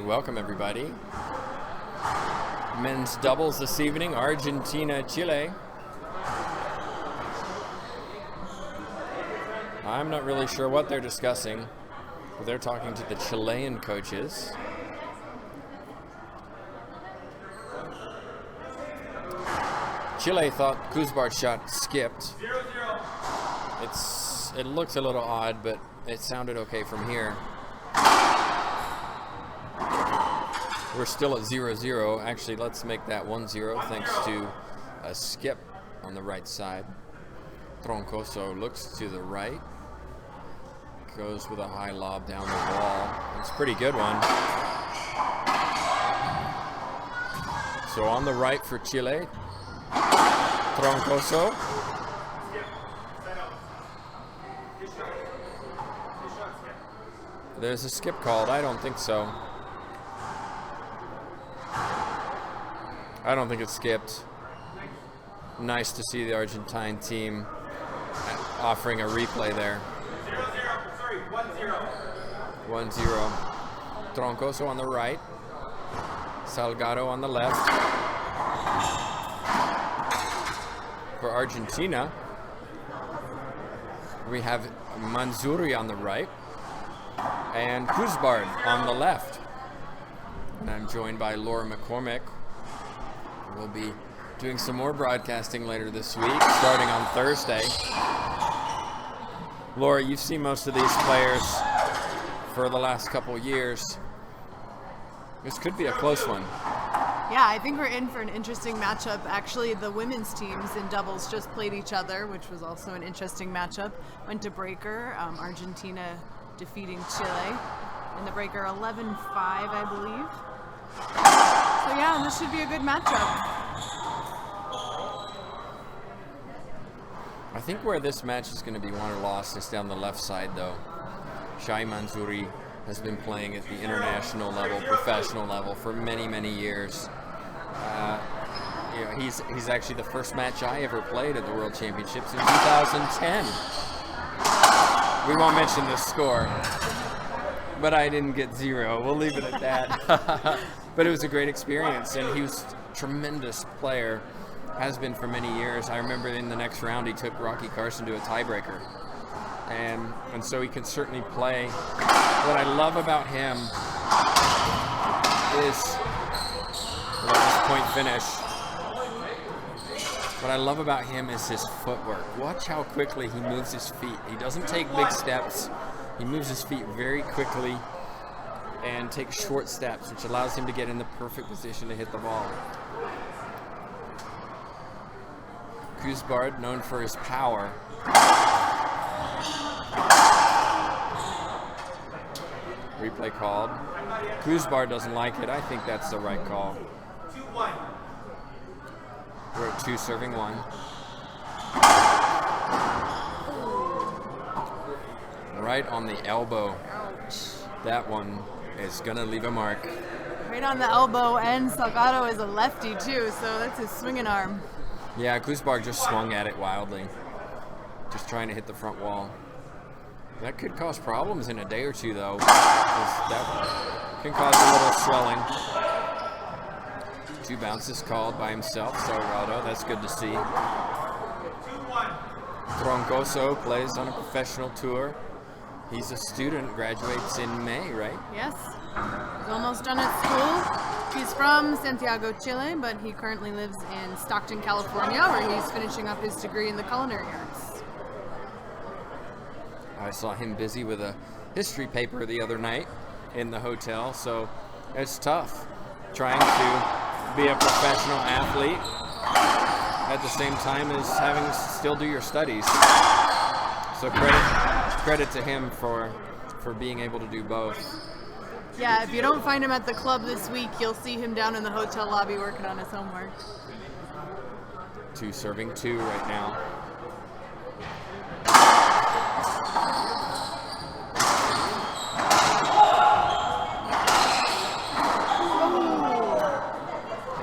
Welcome everybody. Men's doubles this evening, Argentina, Chile. I'm not really sure what they're discussing, but they're talking to the Chilean coaches. Chile thought Kuzbar's shot skipped. 0-0. It looks a little odd, but it sounded okay from here. We're still at 0-0. Actually, let's make that 1-0 thanks to a skip on the right side. Troncoso looks to the right. Goes with a high lob down the wall. It's a pretty good one. So on the right for Chile. Troncoso. There's a skip called. I don't think so. I don't think it skipped. Nice to see the Argentine team offering a replay there. 0-0. Sorry, 1-0. 1-0. Troncoso on the right. Salgado on the left. For Argentina, we have Manzuri on the right and Kuzbar on the left. And I'm joined by Laura McCormick. We'll be doing some more broadcasting later this week, starting on Thursday. Laura, you've seen most of these players for the last couple years. This could be a close one. Yeah, I think we're in for an interesting matchup. Actually, the women's teams in doubles just played each other, which was also an interesting matchup. Went to breaker, Argentina defeating Chile in the breaker 11-5, I believe. So yeah, this should be a good matchup. I think where this match is going to be won or lost is down the left side, though. Shai Manzuri has been playing at the international level, professional level for many, many years. He's actually the first match I ever played at the World Championships in 2010. We won't mention the score, but I didn't get 0. We'll leave it at that. But it was a great experience, and he was a tremendous player, has been for many years. I remember in the next round he took Rocky Carson to a tiebreaker. And so he can certainly play. What I love about him is, this point finish, what I love about him is his footwork. Watch how quickly he moves his feet. He doesn't take big steps. He moves his feet very quickly and takes short steps, which allows him to get in the perfect position to hit the ball. Kuzbar, known for his power. Replay called. Kuzbar doesn't like it. I think that's the right call. 2-1. We're at 2 serving 1. Right on the elbow. Ouch. That one is going to leave a mark. Right on the elbow, and Salgado is a lefty too, so that's his swinging arm. Yeah, Kuzbar just swung at it wildly. Just trying to hit the front wall. That could cause problems in a day or two, though. That can cause a little swelling. 2 bounces called by himself, Salgado. That's good to see. 2-1. Troncoso plays on a professional tour. He's a student, graduates in May, right? Yes, he's almost done at school. He's from Santiago, Chile, but he currently lives in Stockton, California, where he's finishing up his degree in the culinary arts. I saw him busy with a history paper the other night in the hotel, so it's tough trying to be a professional athlete at the same time as having to still do your studies. So credit to him for being able to do both. Yeah, if you don't find him at the club this week, you'll see him down in the hotel lobby working on his homework. 2 serving 2 right now.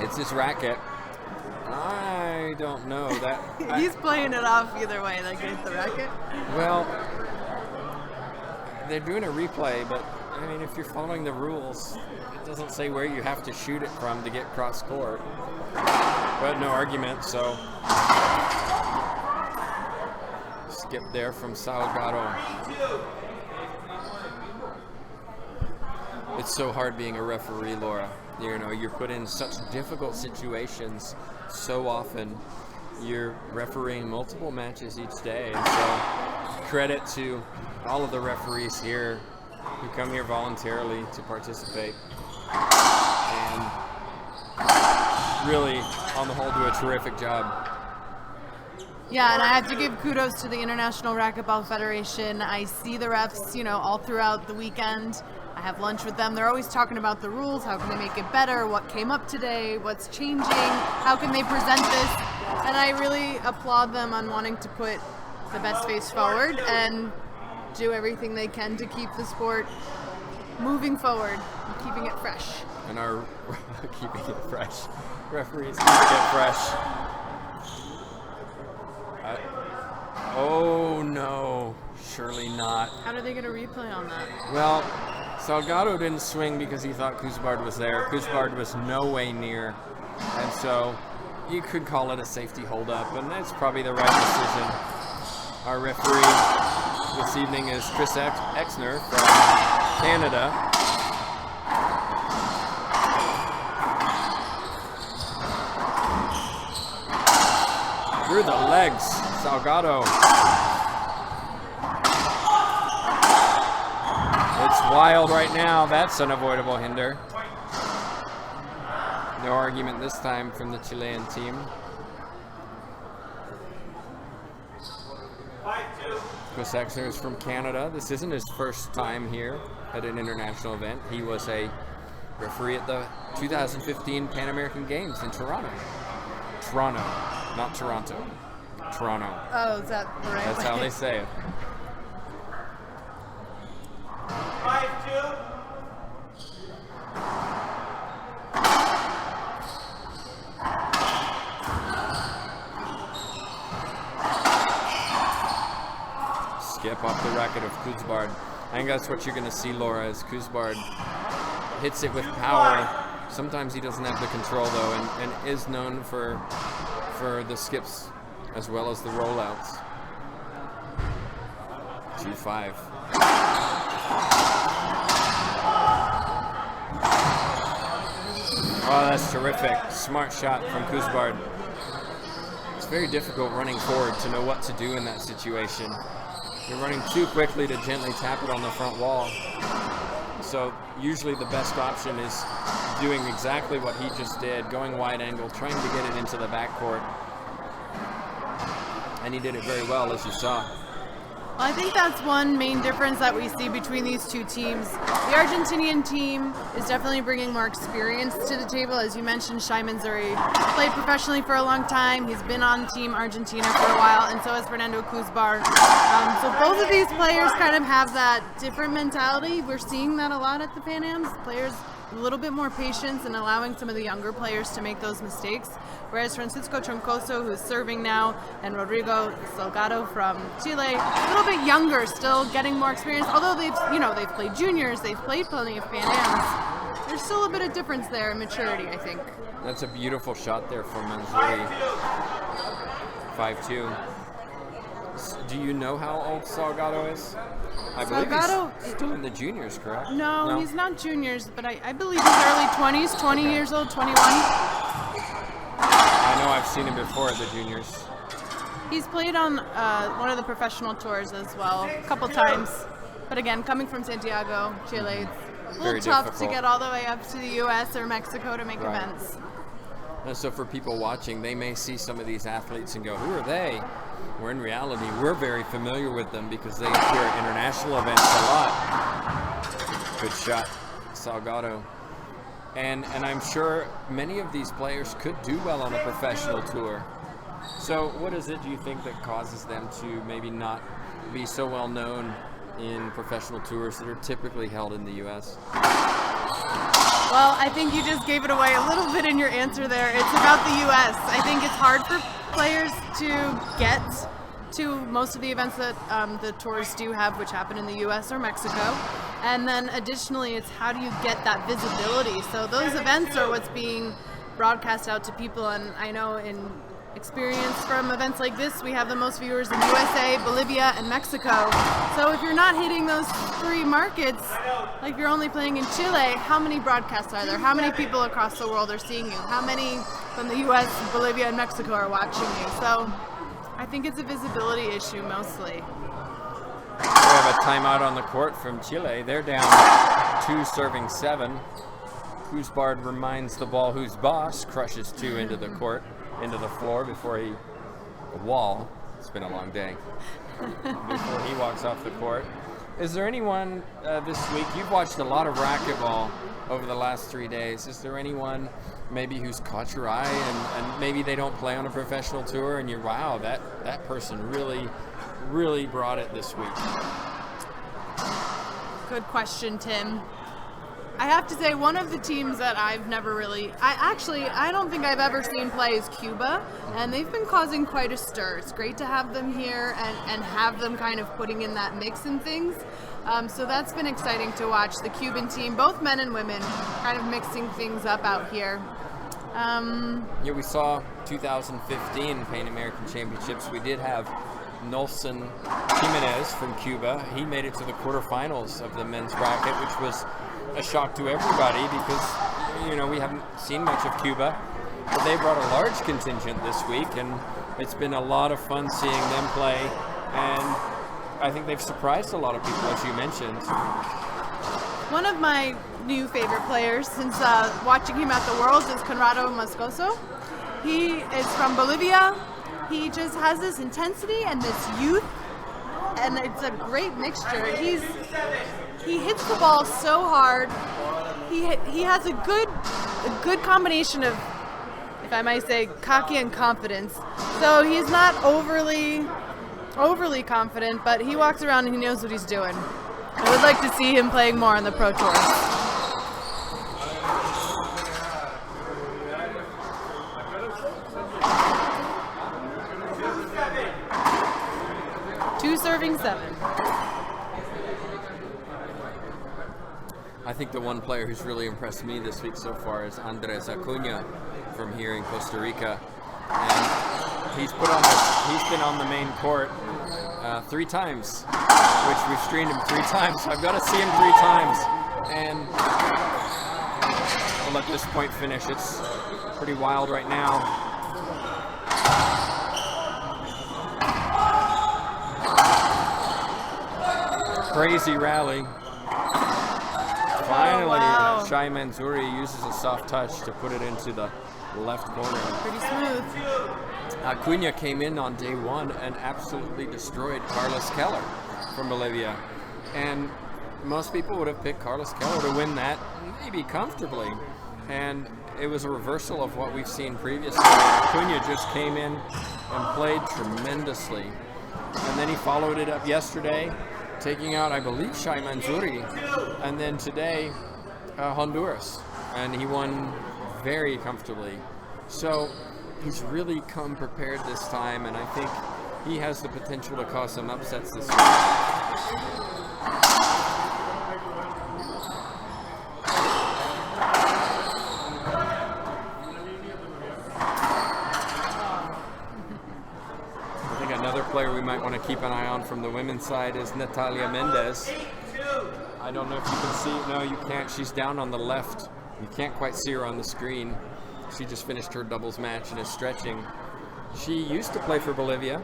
It's his racket. I don't know that. He's playing it off either way, like it's the racket. Well, they're doing a replay, but I mean, if you're following the rules, it doesn't say where you have to shoot it from to get cross court. But no argument, so skip there from Salgado. It's so hard being a referee, Laura. You know, you're put in such difficult situations so often. You're refereeing multiple matches each day, and so credit to all of the referees here who come here voluntarily to participate, and really, on the whole, do a terrific job. Yeah, and I have to give kudos to the International Racquetball Federation. I see the refs, you know, all throughout the weekend. I have lunch with them. They're always talking about the rules. How can they make it better? What came up today? What's changing? How can they present this? And I really applaud them on wanting to put the best face forward and do everything they can to keep the sport moving forward and keeping it fresh. And our keeping it fresh. Referees keeping it fresh. Oh no, surely not. How are they going to replay on that? Well, Salgado didn't swing because he thought Kuzbard was there. Kuzbard was no way near, and so you could call it a safety holdup, and that's probably the right decision. Our referee this evening is Chris Exner from Canada. Through the legs, Salgado. It's wild right now. That's an avoidable hinder. No argument this time from the Chilean team. 5-2. Chris Exner is from Canada. This isn't his first time here at an international event. He was a referee at the 2015 Pan American Games in Toronto. Toronto, not Toronto. Toronto. Oh, is that the right That's way? how they say it. 5-2. Skip off the racket of Kuzbard. I think that's what you're going to see, Laura, is Kuzbard hits it with power. Sometimes he doesn't have the control, though, and is known for the skips as well as the rollouts. 2-5. Oh, that's terrific. Smart shot from Kuzbard. It's very difficult running forward to know what to do in that situation. You're running too quickly to gently tap it on the front wall. So usually the best option is doing exactly what he just did, going wide angle, trying to get it into the backcourt. And he did it very well, as you saw. Well, I think that's one main difference that we see between these two teams. The Argentinian team is definitely bringing more experience to the table. As you mentioned, Shai Mansouri played professionally for a long time. He's been on Team Argentina for a while, and so has Fernando Kuzbar. So both of these players kind of have that different mentality. We're seeing that a lot at the Pan Ams. Players a little bit more patience and allowing some of the younger players to make those mistakes. Whereas Francisco Troncoso, who's serving now, and Rodrigo Salgado from Chile, a little bit younger, still getting more experience. Although they've played juniors, they've played plenty of Pan Ams. There's still a bit of difference there in maturity, I think. That's a beautiful shot there from Mansouri. 5-2. Do you know how old Salgado is? I believe he's still in the juniors, correct? No, he's not juniors, but I believe he's early 20s, 20 years old, 21. I know I've seen him before at the juniors. He's played on one of the professional tours as well, a couple times. But again, coming from Santiago, Chile, it's a little tough to get all the way up to the U.S. or Mexico to make events. And so for people watching, they may see some of these athletes and go, who are they? Where in reality, we're very familiar with them because they appear at international events a lot. Good shot, Salgado. And I'm sure many of these players could do well on a professional tour. So what is it, do you think, that causes them to maybe not be so well known in professional tours that are typically held in the U.S.? Well, I think you just gave it away a little bit in your answer there. It's about the U.S. I think it's hard for players to get to most of the events that the tours do have, which happen in the U.S. or Mexico. And then additionally, it's how do you get that visibility? So those events are what's being broadcast out to people. And I know in experience from events like this, we have the most viewers in USA, Bolivia, and Mexico. So if you're not hitting those 3 markets, like you're only playing in Chile, how many broadcasts are there? How many people across the world are seeing you? How many from the US, Bolivia, and Mexico are watching you? So I think it's a visibility issue mostly. We have a timeout on the court from Chile. They're down 2 serving 7. Kuzbard reminds the ball who's boss, crushes 2 into the court, into the floor before the wall. It's been a long day. Before he walks off the court. Is there anyone this week, you've watched a lot of racquetball over the last 3 days. Is there anyone maybe who's caught your eye and maybe they don't play on a professional tour and you're, wow, that person really brought it this week? Good question, Tim. I have to say, one of the teams that I've never really, I don't think I've ever seen play is Cuba, and they've been causing quite a stir. It's great to have them here and have them kind of putting in that mix and things. So that's been exciting to watch, the Cuban team, both men and women, kind of mixing things up out here. Yeah, we saw 2015 Pan American Championships. We did have Nelson Jimenez from Cuba. He made it to the quarterfinals of the men's bracket, which was a shock to everybody because, you know, we haven't seen much of Cuba. But they brought a large contingent this week, and it's been a lot of fun seeing them play. And I think they've surprised a lot of people, as you mentioned. One of my new favorite players since watching him at the Worlds is Conrado Moscoso. He is from Bolivia. He just has this intensity and this youth, and it's a great mixture. He hits the ball so hard. He has a good combination of, if I might say, cocky and confidence. So he's not overly confident, but he walks around and he knows what he's doing. I would like to see him playing more on the Pro Tour. Two serving 7. I think the one player who's really impressed me this week so far is Andres Acuna from here in Costa Rica. And he's been on the main court 3 times, which we've streamed him 3 times. So I've got to see him 3 times. And we'll let this point finish. It's pretty wild right now. Crazy rally. Finally, wow. Shai Mansouri uses a soft touch to put it into the left corner. Pretty smooth. Acuna came in on day 1 and absolutely destroyed Carlos Keller from Bolivia. And most people would have picked Carlos Keller to win that, maybe comfortably. And it was a reversal of what we've seen previously. Acuna just came in and played tremendously. And then he followed it up yesterday, taking out, I believe, Shai Mansouri, and then today, Honduras, and he won very comfortably. So he's really come prepared this time, and I think he has the potential to cause some upsets this week. Player we might want to keep an eye on from the women's side is Natalia Mendez. I don't know if you can see. No, you can't. She's down on the left. You can't quite see her on the screen. She just finished her doubles match and is stretching. She used to play for Bolivia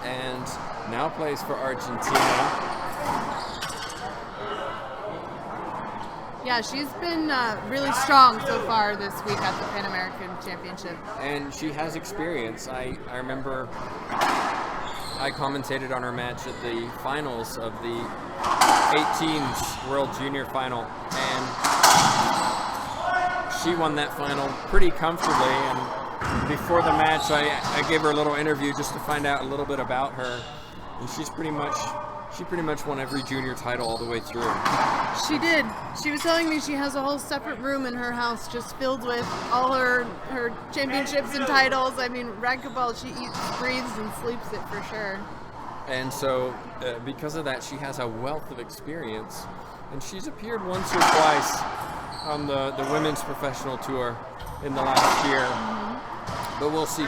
and now plays for Argentina. Yeah, she's been really strong so far this week at the Pan American Championship. And she has experience. I remember I commentated on her match at the finals of the 18s World Junior Final, and she won that final pretty comfortably. And before the match, I gave her a little interview just to find out a little bit about her. And she's pretty much She pretty much won every junior title all the way through. She did. She was telling me she has a whole separate room in her house just filled with all her championships and titles. I mean, racquetball, she eats, breathes, and sleeps it for sure. And so, because of that, she has a wealth of experience. And she's appeared once or twice on the women's professional tour in the last year. Mm-hmm. But we'll see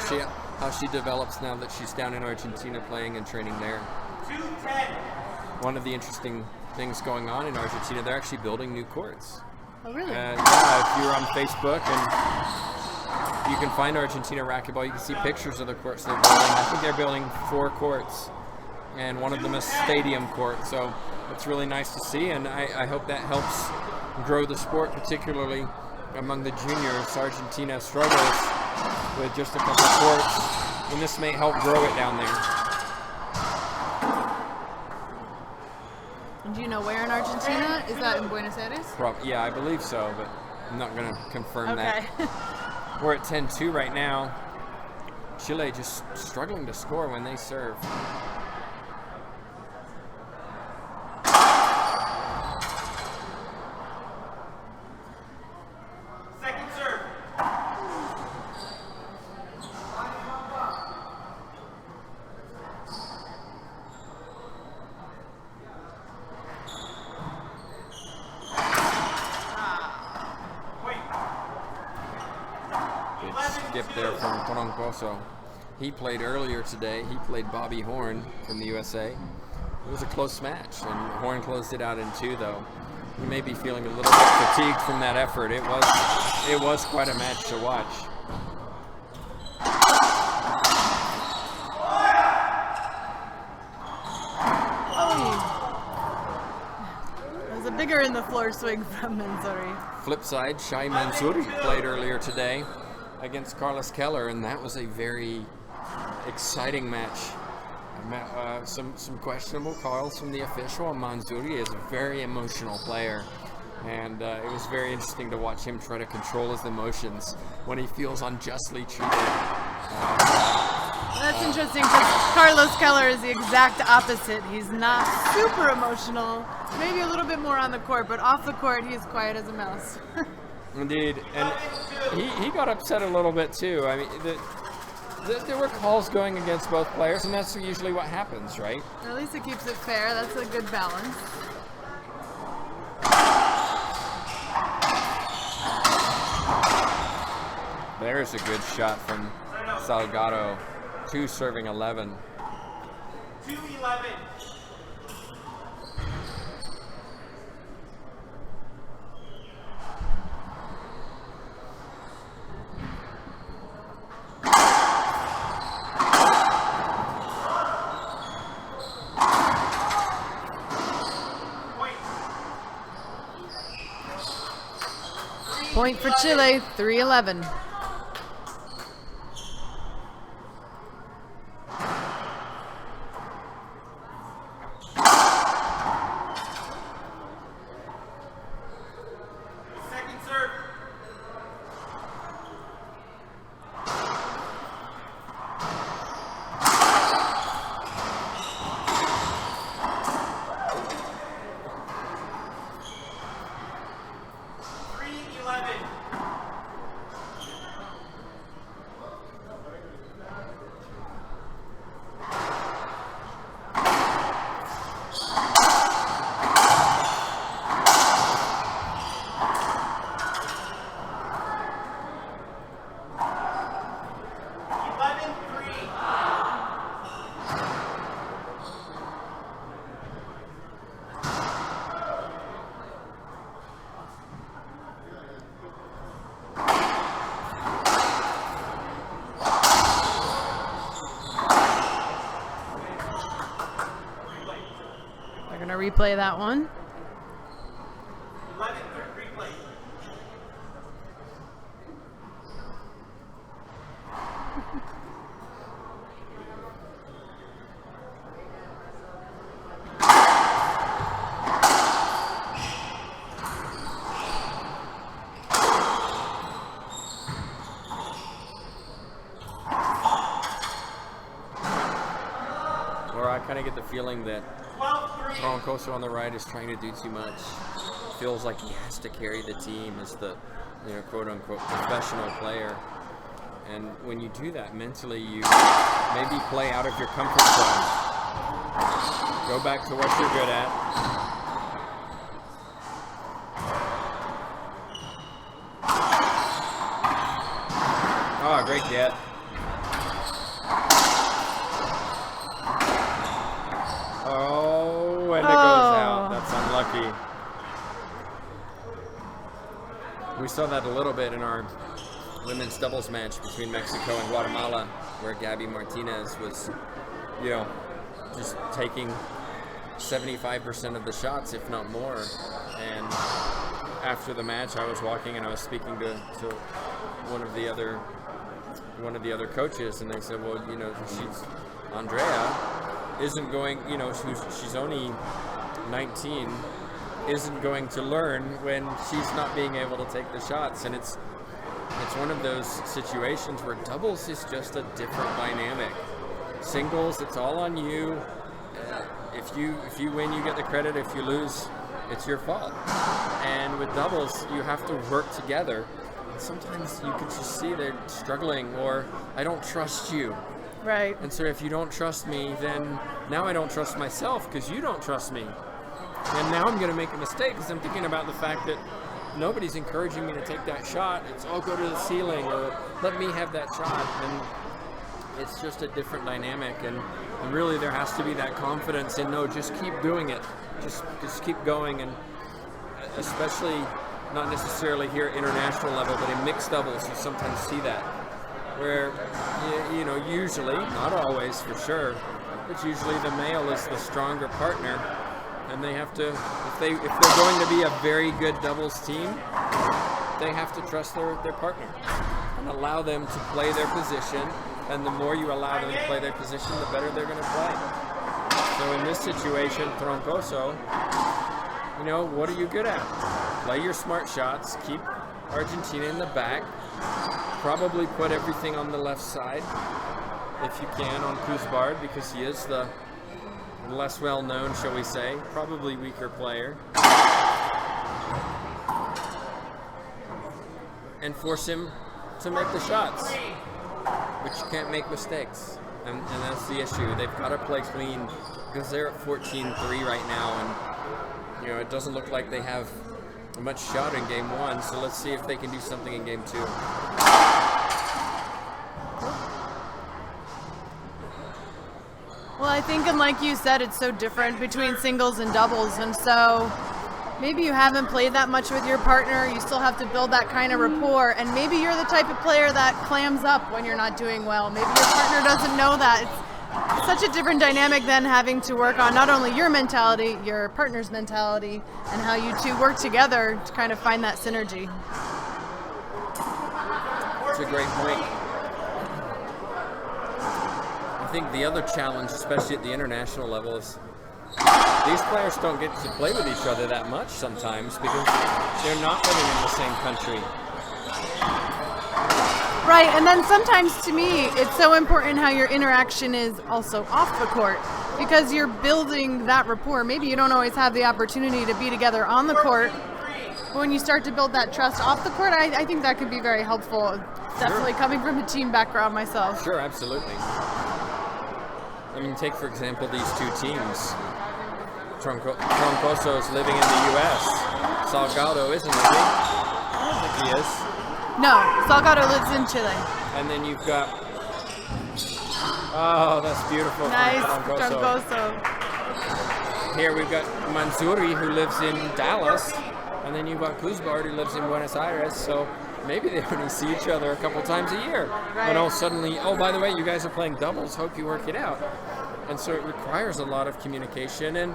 how she develops now that she's down in Argentina playing and training there. 210. One of the interesting things going on in Argentina, they're actually building new courts. Oh, really? Yeah, if you're on Facebook and you can find Argentina racquetball, you can see pictures of the courts they're building. I think they're building 4 courts, and one of them is stadium court. So it's really nice to see, and I hope that helps grow the sport, particularly among the juniors. Argentina struggles with just a couple of courts, and this may help grow it down there. Do you know where in Argentina? Is that in Buenos Aires? Yeah, I believe so, but I'm not going to confirm that. Okay. We're at 10-2 right now. Chile just struggling to score when they serve. Second serve. Skip there from Troncoso. He played earlier today. He played Bobby Horn from the USA. It was a close match, and Horn closed it out in 2, though. He may be feeling a little bit fatigued from that effort. It was quite a match to watch. There's a bigger in the floor swing from Manzuri. Flip side, Shai Mansouri played earlier today against Carlos Keller, and that was a very exciting match. Some questionable calls from the official. Mansouri is a very emotional player, and it was very interesting to watch him try to control his emotions when he feels unjustly treated. That's interesting because Carlos Keller is the exact opposite. He's not super emotional, maybe a little bit more on the court, but off the court he's quiet as a mouse. Indeed, and he got upset a little bit too. I mean, there were calls going against both players, and that's usually what happens, right? At least it keeps it fair. That's a good balance. There's a good shot from Salgado. 2 serving 11. 2-11. Point for Chile, 3-11. Second serve. Replay that one. 11 replay. Or I kind of get the feeling that 12 Troncoso on the right is trying to do too much. Feels like he has to carry the team as the, quote unquote professional player. And when you do that mentally, you maybe play out of your comfort zone. Go back to what you're good at. Oh, great get. Oh, and it goes out. That's unlucky. We saw that a little bit in our women's doubles match between Mexico and Guatemala, where Gabby Martinez was, just taking 75% of the shots, if not more. And after the match, I was walking and I was speaking to one of the other coaches, and they said, well, Andrea isn't going, she's only 19, isn't going to learn when she's not being able to take the shots. And it's one of those situations where doubles is just a different dynamic. Singles, it's all on you. If you win, you get the credit. If you lose, it's your fault. And with doubles, you have to work together. And sometimes you can just see they're struggling, or I don't trust you. Right. And so if you don't trust me, then now I don't trust myself because you don't trust me. And now I'm going to make a mistake because I'm thinking about the fact that nobody's encouraging me to take that shot. It's, oh, go to the ceiling, or let me have that shot. And it's just a different dynamic. And really there has to be that confidence in, no, just keep doing it. Just keep going. And especially not necessarily here at international level, but in mixed doubles, you sometimes see that. Where, usually, not always for sure, but usually the male is the stronger partner. And they have to, if they're going to be a very good doubles team, they have to trust their partner and allow them to play their position. And the more you allow them to play their position, the better they're going to play. So in this situation, Troncoso, what are you good at? Play your smart shots, keep Argentina in the back, probably put everything on the left side, if you can, on Kuzbard, because he is the less well-known, shall we say, probably weaker player, and force him to make the shots, but you can't make mistakes, and that's the issue. They've got to play clean because they're at 14-3 right now, and it doesn't look like they have much shot in game one, so let's see if they can do something in game two. Well, I think, and like you said, it's so different between singles and doubles, and so maybe you haven't played that much with your partner, you still have to build that kind of rapport, and maybe you're the type of player that clams up when you're not doing well. Maybe your partner doesn't know that. It's such a different dynamic than having to work on not only your mentality, your partner's mentality, and how you two work together to kind of find that synergy. That's a great point. I think the other challenge, especially at the international level, is these players don't get to play with each other that much sometimes because they're not living in the same country. Right, and then sometimes to me, it's so important how your interaction is also off the court because you're building that rapport. Maybe you don't always have the opportunity to be together on the court, but when you start to build that trust off the court, I think that could be very helpful. Definitely coming from a team background myself. Sure, absolutely. I mean, take for example these two teams. Troncoso is living in the U.S. Salgado isn't, is he? I don't think he is. No, Salgado lives in Chile. And then you've got, oh, that's beautiful. Nice, Troncoso. Here we've got Manzuri, who lives in Dallas, and then you've got Kuzbard, who lives in Buenos Aires. So maybe they only see each other a couple times a year. Right. And all suddenly, oh, by the way, you guys are playing doubles. Hope you work it out. And so it requires a lot of communication, and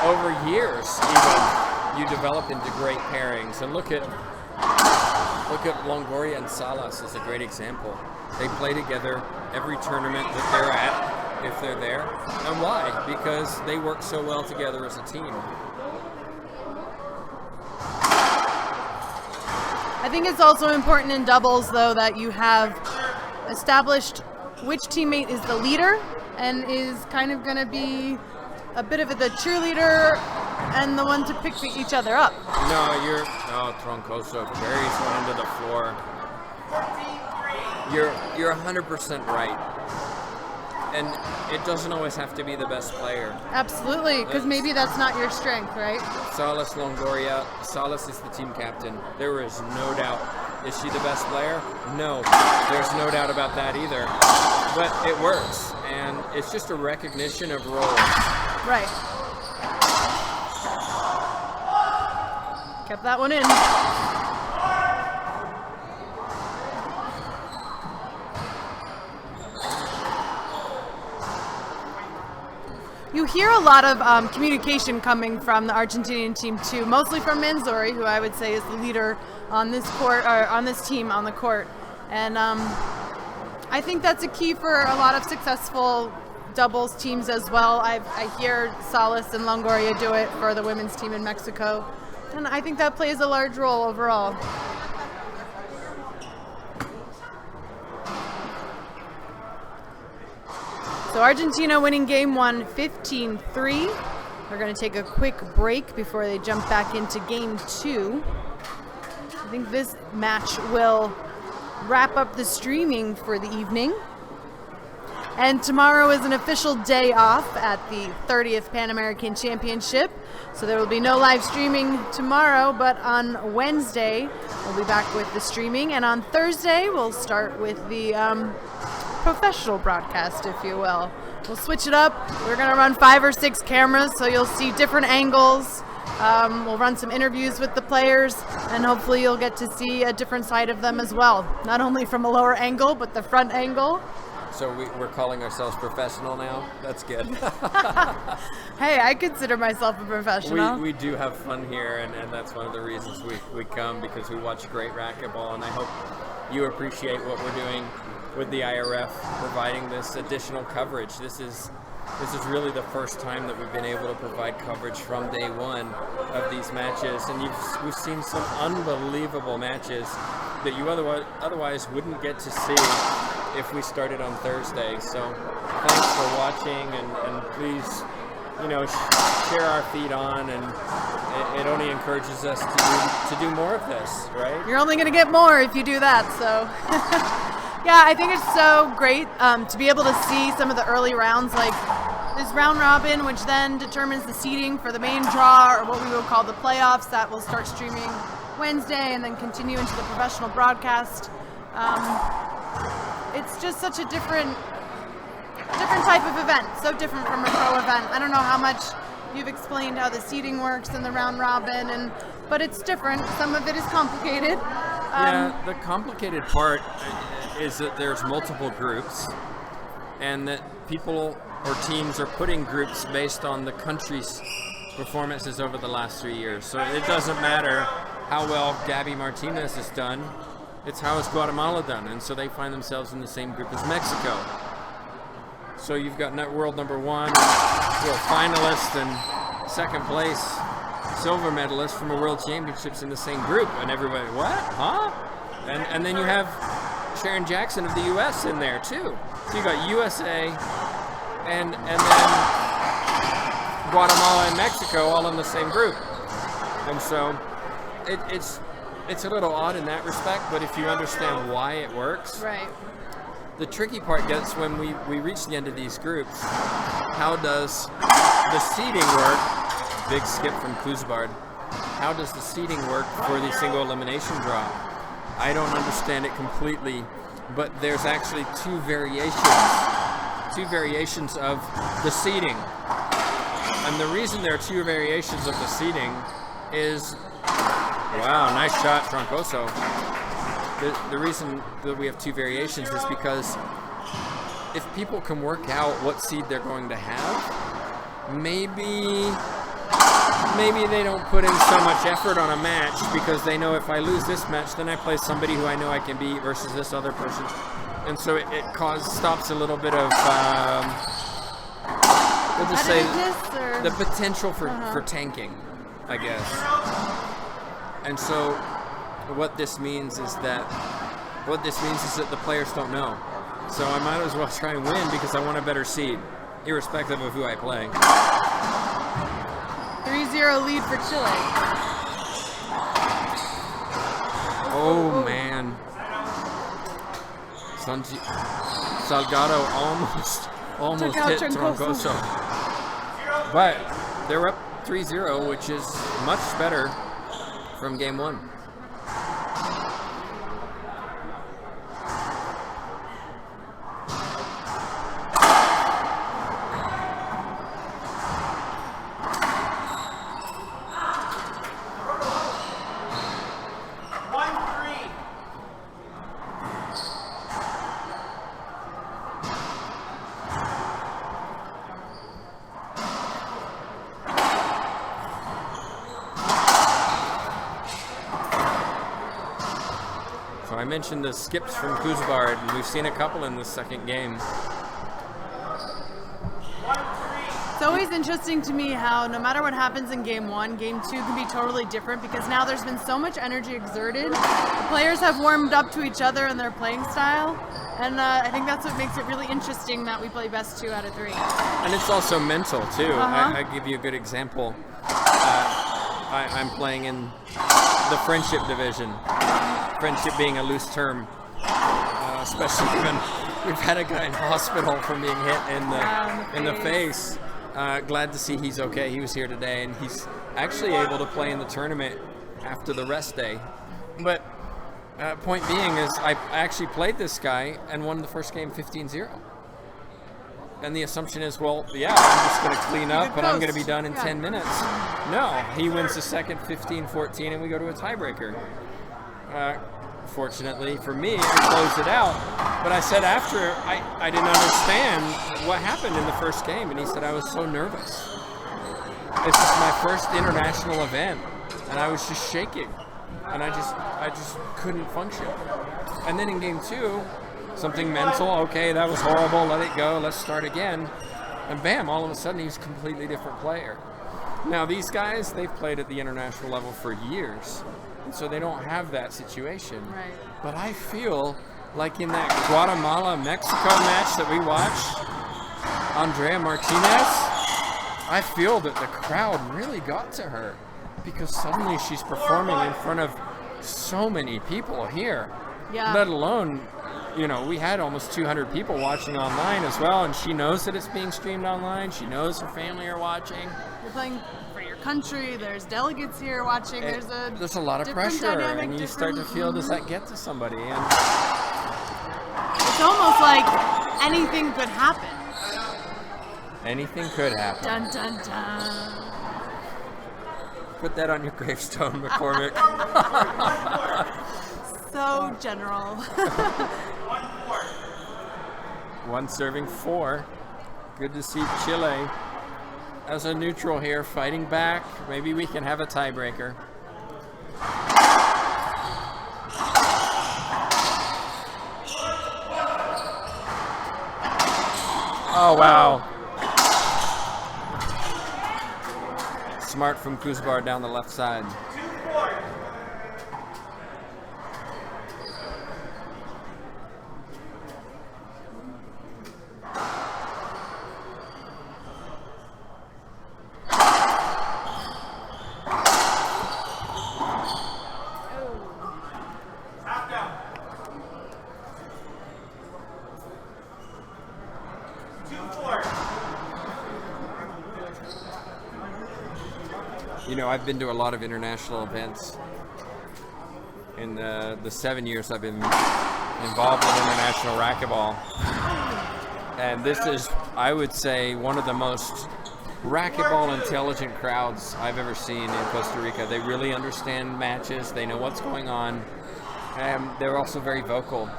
over years, even you develop into great pairings. And look at Longoria and Salas is a great example. They play together every tournament that they're at, if they're there. And why? Because they work so well together as a team. I think it's also important in doubles, though, that you have established which teammate is the leader and is kind of going to be a bit of the cheerleader and the one to pick each other up. No, Troncoso carries one into the floor. You're 100% right. And it doesn't always have to be the best player. Absolutely, because maybe that's not your strength, right? Salas Longoria. Salas is the team captain. There is no doubt. Is she the best player? No. There's no doubt about that either. But it works, and it's just a recognition of roles. Right. Kept that one in. You hear a lot of communication coming from the Argentinian team too, mostly from Manzori, who I would say is the leader on this court, or on this team on the court. And I think that's a key for a lot of successful doubles teams as well. I hear Salas and Longoria do it for the women's team in Mexico, and I think that plays a large role overall. So Argentina winning game one 15-3. We're going to take a quick break before they jump back into game two. I think this match will wrap up the streaming for the evening. And tomorrow is an official day off at the 30th Pan American Championship. So there will be no live streaming tomorrow, but on Wednesday we'll be back with the streaming. And on Thursday we'll start with the professional broadcast, if you will. We'll switch it up. We're going to run 5 or 6 cameras, so you'll see different angles. We'll run some interviews with the players, and hopefully you'll get to see a different side of them as well. Not only from a lower angle, but the front angle. So we're calling ourselves professional now? That's good. Hey, I consider myself a professional. We do have fun here, and that's one of the reasons we come, because we watch great racquetball, and I hope you appreciate what we're doing with the IRF, providing this additional coverage. This is really the first time that we've been able to provide coverage from day one of these matches, and we've seen some unbelievable matches that you otherwise wouldn't get to see if we started on Thursday. So thanks for watching, and please, share our feed on, and it only encourages us to do more of this, right? You're only going to get more if you do that, so. Yeah, I think it's so great to be able to see some of the early rounds, like this round robin, which then determines the seeding for the main draw, or what we will call the playoffs, that will start streaming Wednesday and then continue into the professional broadcast. It's just such a different type of event, so different from a pro event. I don't know how much you've explained how the seeding works in the round robin, but it's different. Some of it is complicated. Yeah, the complicated part is that there's multiple groups, and that people or teams are putting groups based on the country's performances over the last 3 years. So it doesn't matter how well Gabby Martinez has done, it's how has Guatemala done, and so they find themselves in the same group as Mexico. So you've got world number one, world finalist, and second place silver medalist from a world championships in the same group, and everybody, what? Huh? And then you have Sharon Jackson of the U.S. in there too. So you got USA and then Guatemala and Mexico all in the same group. And so it's a little odd in that respect, but if you understand why it works, right. The tricky part gets when we reach the end of these groups. How does the seeding work? Big skip from Kuzbard. How does the seeding work for the single elimination draw? I don't understand it completely, but there's actually two variations of the seeding. And the reason there are two variations of the seeding is, wow, nice shot, Troncoso. The reason that we have two variations is because if people can work out what seed they're going to have, maybe they don't put in so much effort on a match, because they know if I lose this match, then I play somebody who I know I can beat versus this other person. And so it stops a little bit of, we'll just say, the potential for tanking, I guess. And so what this means is that the players don't know. So I might as well try and win because I want a better seed, irrespective of who I play. 3-0 lead for Chile. Oh man. Salgado almost out hit Troncoso. Troncoso. But they're up 3-0, which is much better from game one. So I mentioned the skips from Kuzbard, and we've seen a couple in the second game. It's always interesting to me how no matter what happens in game one, game two can be totally different because now there's been so much energy exerted. The players have warmed up to each other and their playing style. And I think that's what makes it really interesting that we play best 2 out of 3. And it's also mental, too. Uh-huh. I give you a good example. I'm playing in the friendship division. Friendship being a loose term, especially when we've had a guy in hospital from being hit in the face. Glad to see he's okay. He was here today, and he's actually able to play in the tournament after the rest day. But point being is I actually played this guy and won the first game 15-0. And the assumption is, well, yeah, I'm just going to clean up and I'm going to be done in 10 minutes. No, he wins the second 15-14 and we go to a tiebreaker. Fortunately for me, I closed it out. But I said after, I didn't understand what happened in the first game. And he said, I was so nervous. This is my first international event. And I was just shaking. And I just couldn't function. And then in game two, something mental, okay, that was horrible, let it go, let's start again. And bam, all of a sudden he's a completely different player. Now these guys, they've played at the international level for years, and so they don't have that situation. Right. But I feel like in that Guatemala-Mexico match that we watched, Andrea Martinez, I feel that the crowd really got to her because suddenly she's performing in front of so many people here. Yeah. Let alone, you know, we had almost 200 people watching online as well, and she knows that it's being streamed online. She knows her family are watching. You're playing for your country. There's delegates here watching. There's a lot of different pressure, dynamic, and you start to feel, does that get to somebody? And it's almost like anything could happen. anything could happen. Dun dun dun. Put that on your gravestone, McCormick. So general. 1 serving 4. Good to see Chile as a neutral here, fighting back. Maybe we can have a tiebreaker. Oh, wow. Smart from Kuzbar down the left side. You know, I've been to a lot of international events. In the 7 years I've been involved in international racquetball. And this is, I would say, one of the most racquetball intelligent crowds I've ever seen in Costa Rica. They really understand matches, they know what's going on, and they're also very vocal.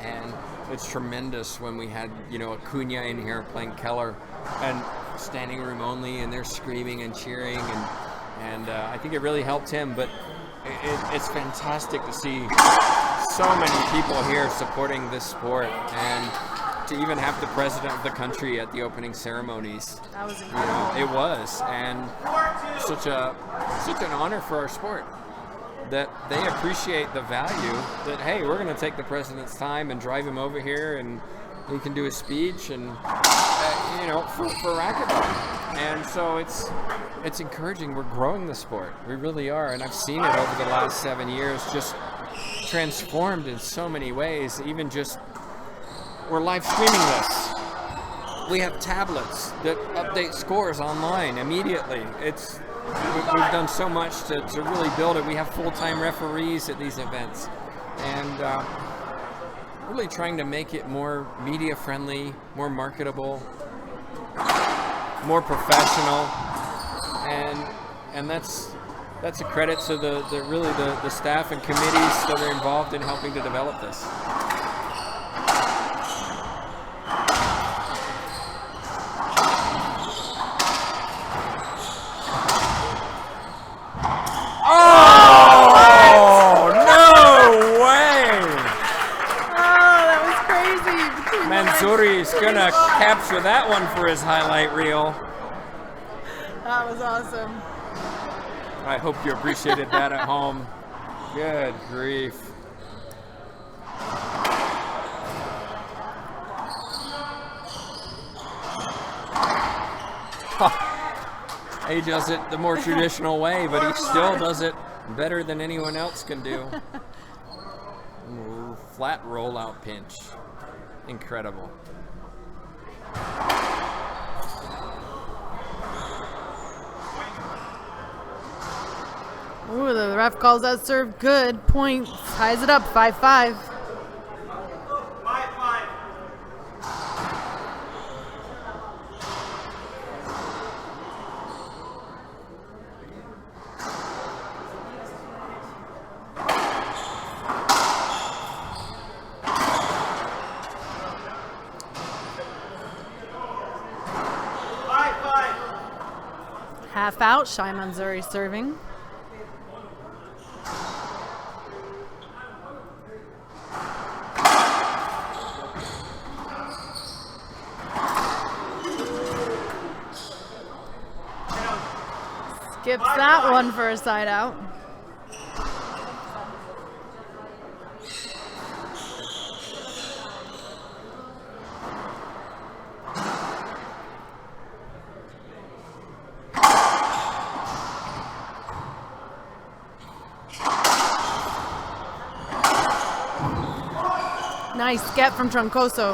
And it's tremendous when we had, you know, Acuna in here playing Keller and standing room only, and they're screaming and cheering, and I think it really helped him. But it's fantastic to see so many people here supporting this sport, and to even have the president of the country at the opening ceremonies. That was incredible. You know, it was, and such an honor for our sport that they appreciate the value that, hey, we're going to take the president's time and drive him over here, and he can do his speech, and you know, for racquetball. And so it's it's encouraging. We're growing the sport. We really are. And I've seen it over the last 7 years, just transformed in so many ways. Even just, we're live streaming this. We have tablets that update scores online immediately. We've done so much to really build it. We have full-time referees at these events. And really trying to make it more media friendly, more marketable, more professional, and that's a credit to the staff and committees that are involved in helping to develop this. Mansouri's gonna capture that one for his highlight reel. That was awesome. I hope you appreciated that at home. Good grief. He does it the more traditional way, but he still does it better than anyone else can do. Ooh, flat rollout pinch. Incredible. Ooh, the ref calls that serve good. Point. Ties it up. 5-5. 5-5. Half out. Shai Mansouri serving. Skips that one for a side out. Nice get from Troncoso.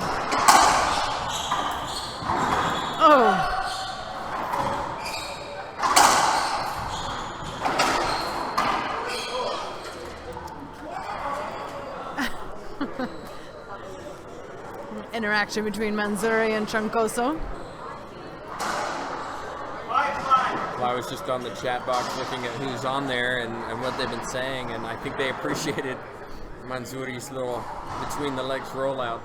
Oh. Interaction between Mansouri and Troncoso. Well, I was just on the chat box looking at who's on there and what they've been saying, and I think they appreciated Mansouri's little between the legs rollout.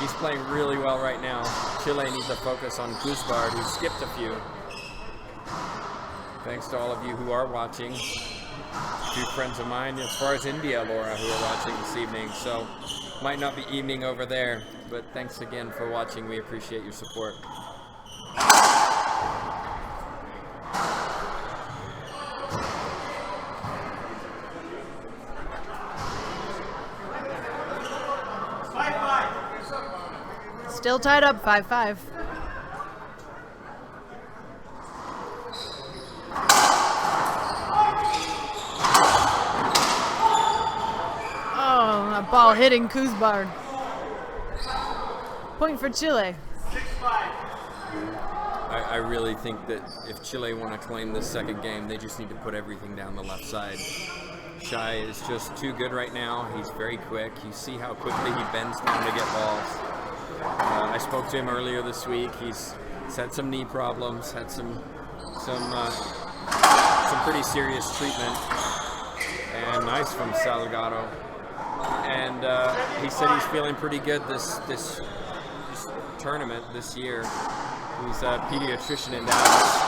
He's playing really well right now. Chile needs to focus on Kuzbard, who skipped a few. Thanks to all of you who are watching. A few friends of mine, as far as India, Laura, who are watching this evening. So, might not be evening over there, but thanks again for watching. We appreciate your support. Still tied up, 5-5. Oh, a ball hitting Kuzbard. Point for Chile. 6-5. I really think that if Chile want to claim this second game, they just need to put everything down the left side. Shai is just too good right now. He's very quick. You see how quickly he bends down to get balls. I spoke to him earlier this week. He's had some knee problems, had some pretty serious treatment. And nice from Salgado. And he said he's feeling pretty good this tournament this year. He's a pediatrician in Dallas.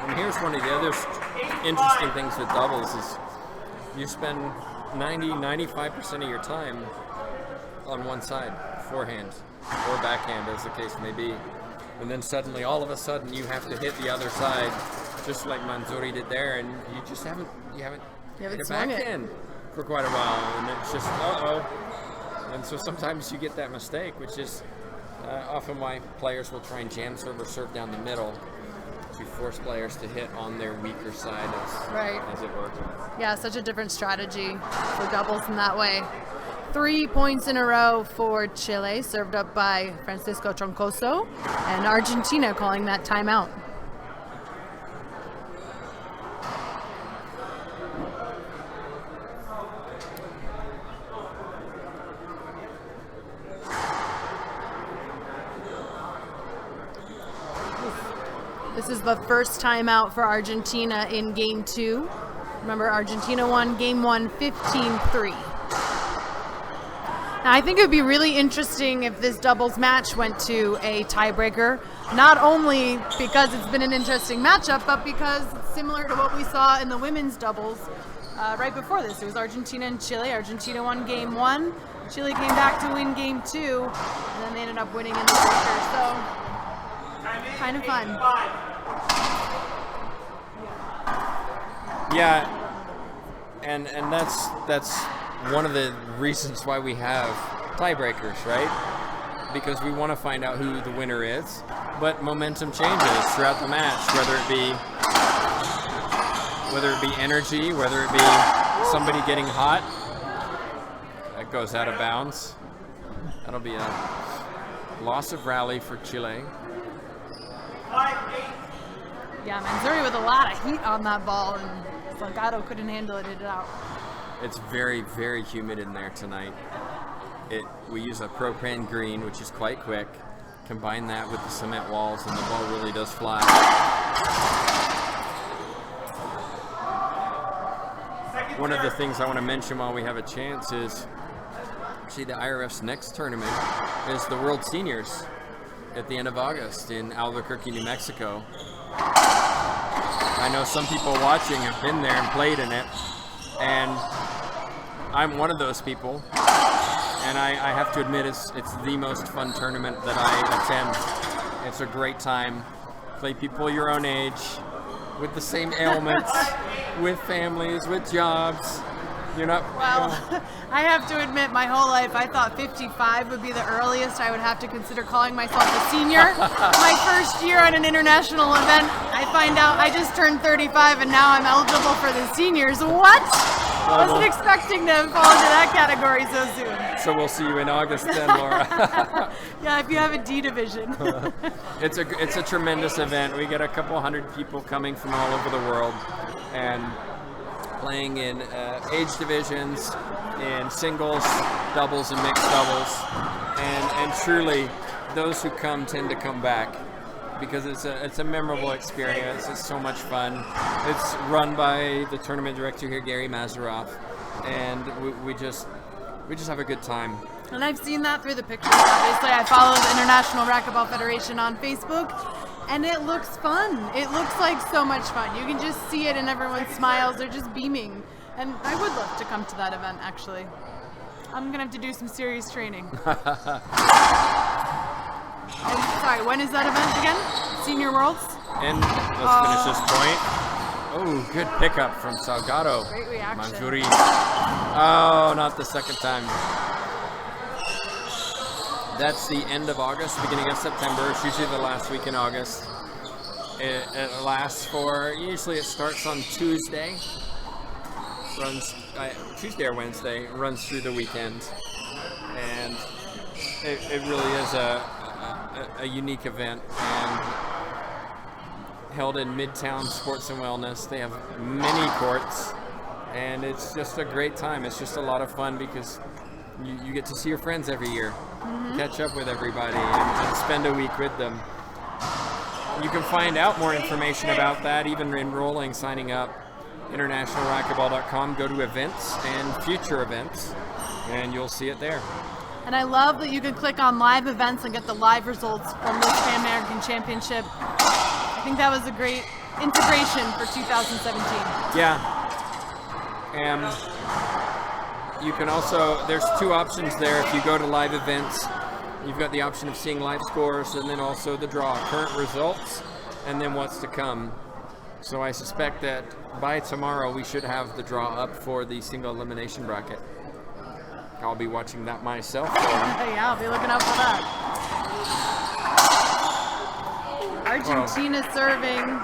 And here's one of the other interesting things with doubles is you spend 95% of your time on one side, forehand or backhand, as the case may be. And then suddenly, all of a sudden, you have to hit the other side, just like Manzouri did there, and you just haven't hit a backhand for quite a while, and it's just And so sometimes you get that mistake, which is often why players will try and jam serve or serve down the middle to force players to hit on their weaker side, as it were. Yeah, such a different strategy for doubles in that way. 3 points in a row for Chile, served up by Francisco Troncoso, and Argentina calling that timeout. This is the first timeout for Argentina in Game 2. Remember, Argentina won Game 1 15-3. Now, I think it would be really interesting if this doubles match went to a tiebreaker, not only because it's been an interesting matchup, but because it's similar to what we saw in the women's doubles right before this. It was Argentina and Chile. Argentina won Game 1. Chile came back to win Game 2, and then they ended up winning in the breaker. So, kind of fun. Yeah, and that's one of the reasons why we have tiebreakers, right? Because we want to find out who the winner is, but momentum changes throughout the match, whether it be energy, whether it be somebody getting hot. That goes out of bounds. That'll be a loss of rally for Chile. Yeah, Manzouri with a lot of heat on that ball, and Salgado couldn't handle it, hit it out. It's very, very humid in there tonight. We use a propane green, which is quite quick. Combine that with the cement walls, and the ball really does fly. One of the things I want to mention while we have a chance is, actually, the IRF's next tournament is the World Seniors at the end of August in Albuquerque, New Mexico. I know some people watching have been there and played in it, and I'm one of those people, and I have to admit it's the most fun tournament that I attend. It's a great time. Play people your own age, with the same ailments, with families, with jobs. You're not... Well, I have to admit, my whole life I thought 55 would be the earliest I would have to consider calling myself a senior. My first year at an international event, I find out I just turned 35 and now I'm eligible for the seniors. What? I wasn't expecting to fall into that category so soon. So we'll see you in August then, Laura. Yeah, if you have a D division. It's a tremendous event. We get a couple hundred people coming from all over the world and playing in age divisions, in singles, doubles, and mixed doubles. And truly, those who come tend to come back because it's a memorable experience. It's so much fun. It's run by the tournament director here, Gary Mazeroff, and we just have a good time. And I've seen that through the pictures, obviously. I follow the International Racquetball Federation on Facebook, and it looks fun. It looks like so much fun. You can just see it in everyone's smiles. They're just beaming. And I would love to come to that event, actually. I'm going to have to do some serious training. Sorry, when is that event again? Senior Worlds? And let's finish this point. Oh, good pickup from Salgado. Great reaction. Manzouri. Oh, not the second time. That's the end of August, beginning of September. It's usually the last week in August. It lasts for, usually it starts on Tuesday. Runs Tuesday or Wednesday, runs through the weekend. And it really is a unique event, and held in Midtown Sports and Wellness. They have many courts, and it's just a great time. It's just a lot of fun because you get to see your friends every year, catch up with everybody, and spend a week with them. You can find out more information about that, even enrolling, signing up, internationalracquetball.com. Go to events and future events, and you'll see it there. And I love that you can click on live events and get the live results from this Pan American Championship. I think that was a great integration for 2017. Yeah. And you can also, there's two options there. If you go to live events, you've got the option of seeing live scores and then also the draw, current results, and then what's to come. So I suspect that by tomorrow we should have the draw up for the single elimination bracket. I'll be watching that myself. Yeah, I'll be looking out for that. Argentina serving.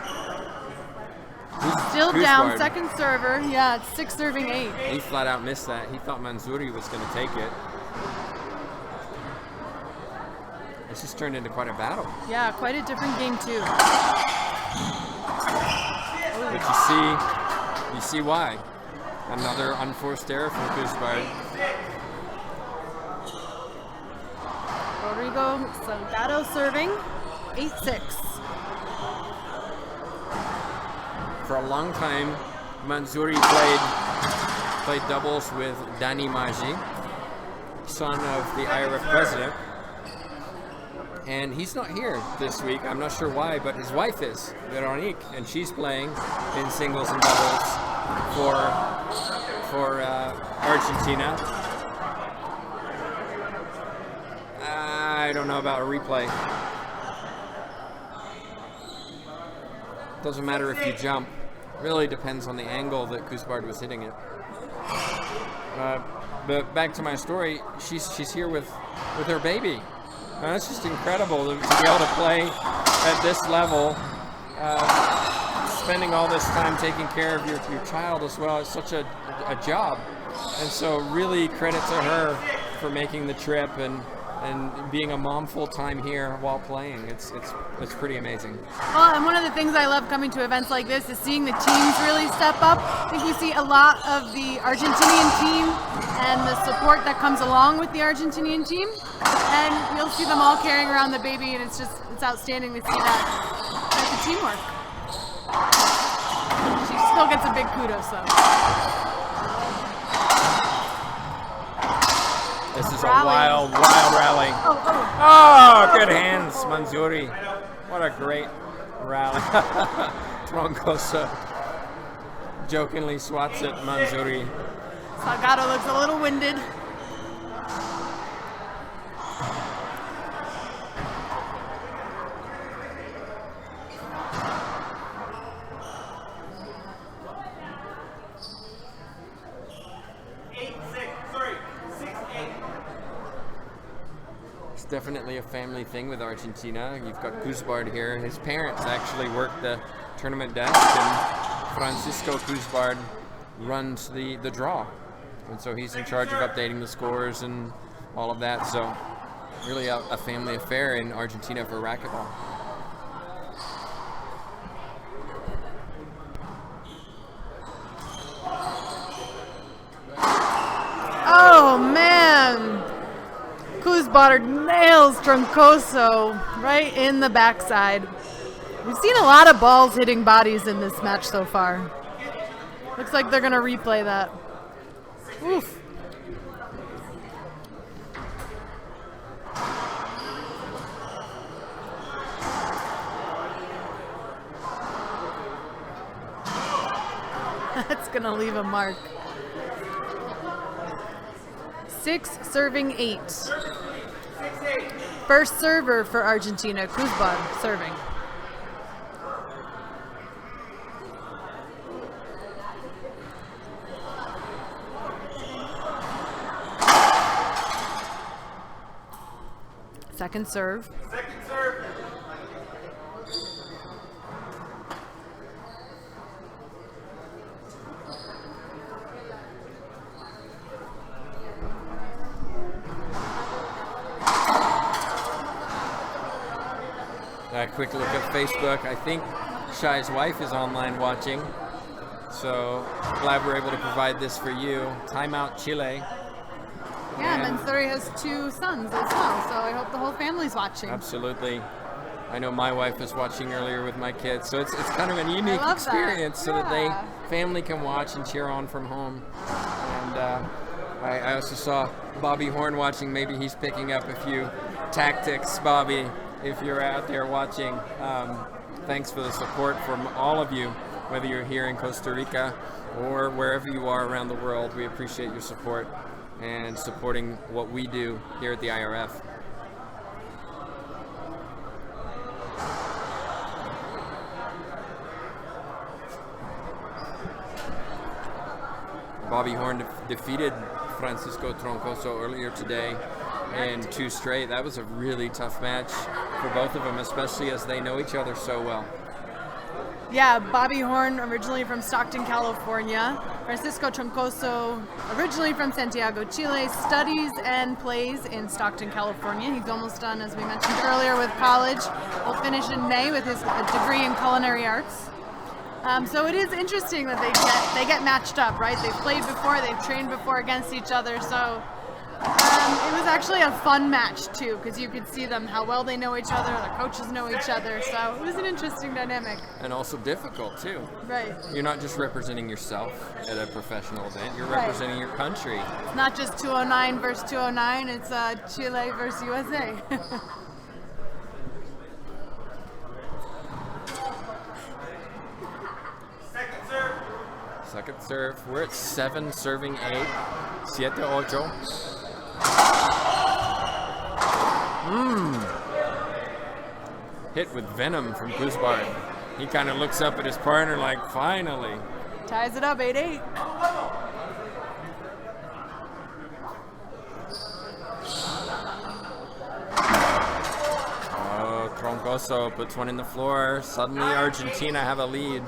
Still down, second server. Yeah, it's 6 serving 8. He flat out missed that. He thought Manzouri was going to take it. This just turned into quite a battle. Yeah, quite a different game too. But you see why. Another unforced error from Kuzbard. Rodrigo Salgado serving 8-6. For a long time, Manzouri played doubles with Dani Maggi, son of the IRF president. And he's not here this week. I'm not sure why, but his wife is, Veronique, and she's playing in singles and doubles for Argentina. I don't know about a replay. Doesn't matter if you jump. Really depends on the angle that Kuzbard was hitting it. But back to my story, she's here with her baby. That's just incredible to be able to play at this level, spending all this time taking care of your child as well. It's such a job. And so really credit to her for making the trip and being a mom full-time here while playing. It's pretty amazing. Well, and one of the things I love coming to events like this is seeing the teams really step up. I think we see a lot of the Argentinian team and the support that comes along with the Argentinian team. And you'll see them all carrying around the baby, and it's outstanding to see that type of teamwork. She still gets a big kudos though. This is a wild rally. Oh, good hands, Manzouri. What a great rally. Troncoso jokingly swats at Manzouri. Salgado looks a little winded. Definitely a family thing with Argentina. You've got Kuzbard here. His parents actually work the tournament desk, and Francisco Kuzbard runs the draw. And so he's in charge of updating the scores and all of that. So really a family affair in Argentina for racquetball. Oh man! Kuzbard nails Troncoso right in the backside. We've seen a lot of balls hitting bodies in this match so far. Looks like they're going to replay that. Oof. That's going to leave a mark. 6 serving 8. First server for Argentina, Kuzbard serving. Second serve. Second serve. A quick look at Facebook. I think Shai's wife is online watching. So glad we're able to provide this for you. Timeout Chile. Yeah, Manzouri has 2 sons as well, so I hope the whole family's watching. Absolutely. I know my wife was watching earlier with my kids, so it's kind of a unique experience so that family can watch and cheer on from home. And I also saw Bobby Horn watching. Maybe he's picking up a few tactics, Bobby, if you're out there watching. Thanks for the support from all of you whether you're here in Costa Rica or wherever you are around the world. We appreciate your support and supporting what we do here at the IRF. Bobby Horn defeated Francisco Troncoso earlier today in 2 straight. That was a really tough match for both of them, especially as they know each other so well. Yeah, Bobby Horn, originally from Stockton, California. Francisco Troncoso, originally from Santiago, Chile, studies and plays in Stockton, California. He's almost done, as we mentioned earlier, with college. He'll finish in May with his degree in culinary arts. So it is interesting that they get matched up, right? They've played before, they've trained before against each other. So it was actually a fun match too, because you could see them how well they know each other. Their coaches know each other. So it was an interesting dynamic. And also difficult too. Right. You're not just representing yourself at a professional event. You're representing your country. It's not just 209 versus 209. It's Chile versus USA. Second serve. We're at 7 serving 8. 7-8. Hit with venom from Kuzbard. He kind of looks up at his partner like, finally. Ties it up, 8-8. Oh, Troncoso puts one in the floor. Suddenly Argentina have a lead.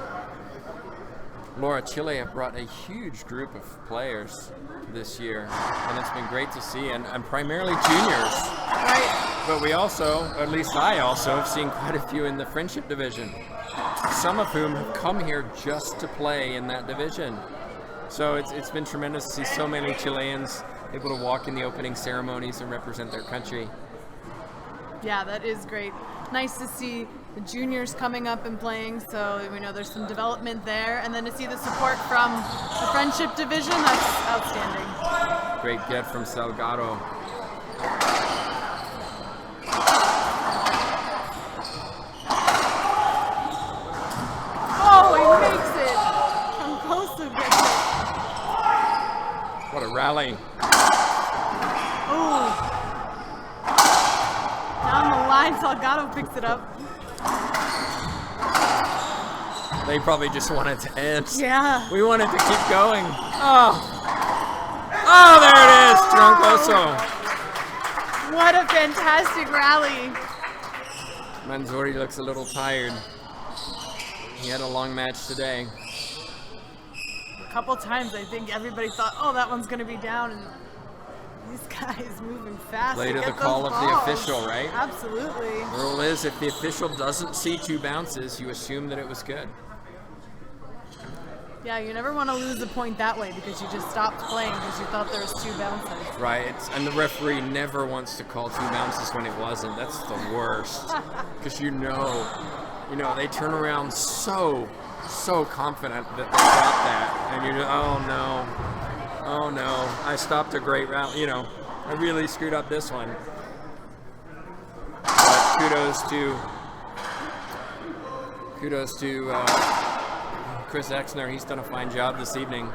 Laura, Chile have brought a huge group of players this year, and it's been great to see, and primarily juniors. Right. But we also, at least I also, have seen quite a few in the friendship division, some of whom have come here just to play in that division. So it's been tremendous to see so many Chileans able to walk in the opening ceremonies and represent their country. Yeah, that is great. Nice to see the juniors coming up and playing, so we know there's some development there, and then to see the support from the friendship division, that's outstanding. Great get from Salgado. Oh, he makes it! Troncoso gets it. What a rally. Ooh. Down the line, Salgado picks it up. They probably just wanted to end. Yeah. We wanted to keep going. Oh, there it is, Troncoso. What a fantastic rally. Manzuri looks a little tired. He had a long match today. A couple times I think everybody thought, oh, that one's going to be down, and these guys moving fast. Later to the get call those of the balls. official, right? Absolutely. The rule is if the official doesn't see 2 bounces, you assume that it was good. Yeah, you never want to lose a point that way because you just stopped playing because you thought there was 2 bounces. Right, and the referee never wants to call 2 bounces when it wasn't. That's the worst. Because you know, they turn around so confident that they got that. And you're just, oh no, I stopped a great round. You know, I really screwed up this one. But kudos to Chris Exner. He's done a fine job this evening.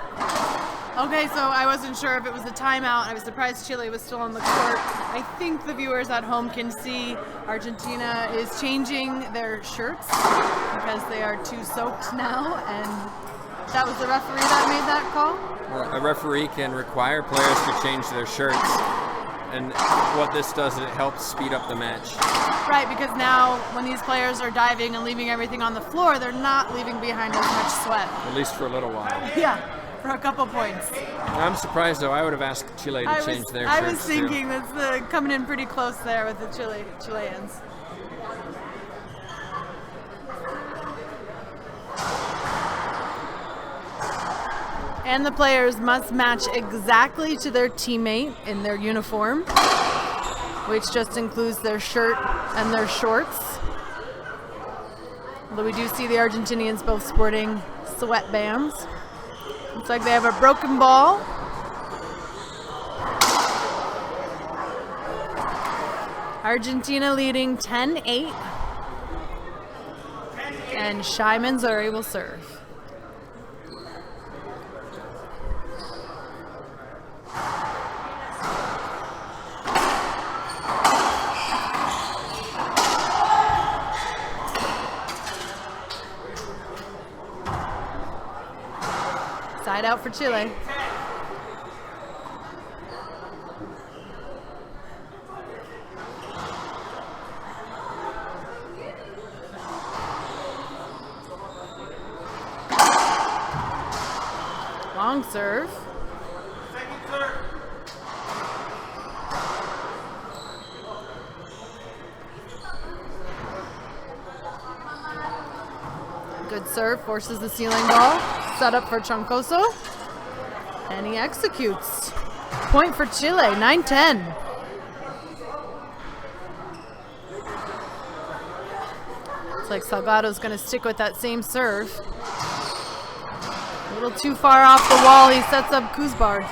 Okay, so I wasn't sure if it was a timeout. I was surprised Chile was still on the court. I think the viewers at home can see Argentina is changing their shirts because they are too soaked now, and that was the referee that made that call? Well, a referee can require players to change their shirts, and what this does is it helps speed up the match. Right, because now when these players are diving and leaving everything on the floor, they're not leaving behind as much sweat. At least for a little while. Yeah, for a couple points. I'm surprised though. I would have asked Chile to change their shirts. I was thinking that's coming in pretty close there with the Chileans. And the players must match exactly to their teammate in their uniform, which just includes their shirt and their shorts. Although we do see the Argentinians both sporting sweatbands. Looks like they have a broken ball. Argentina leading 10-8. And Shai Manzuri will serve. Tied out for Chile. Long serve. Second serve. Good serve, forces the ceiling ball. Set up for Troncoso. And he executes. Point for Chile, 9-10. Looks like Salgado's going to stick with that same serve. A little too far off the wall, he sets up Kuzbard.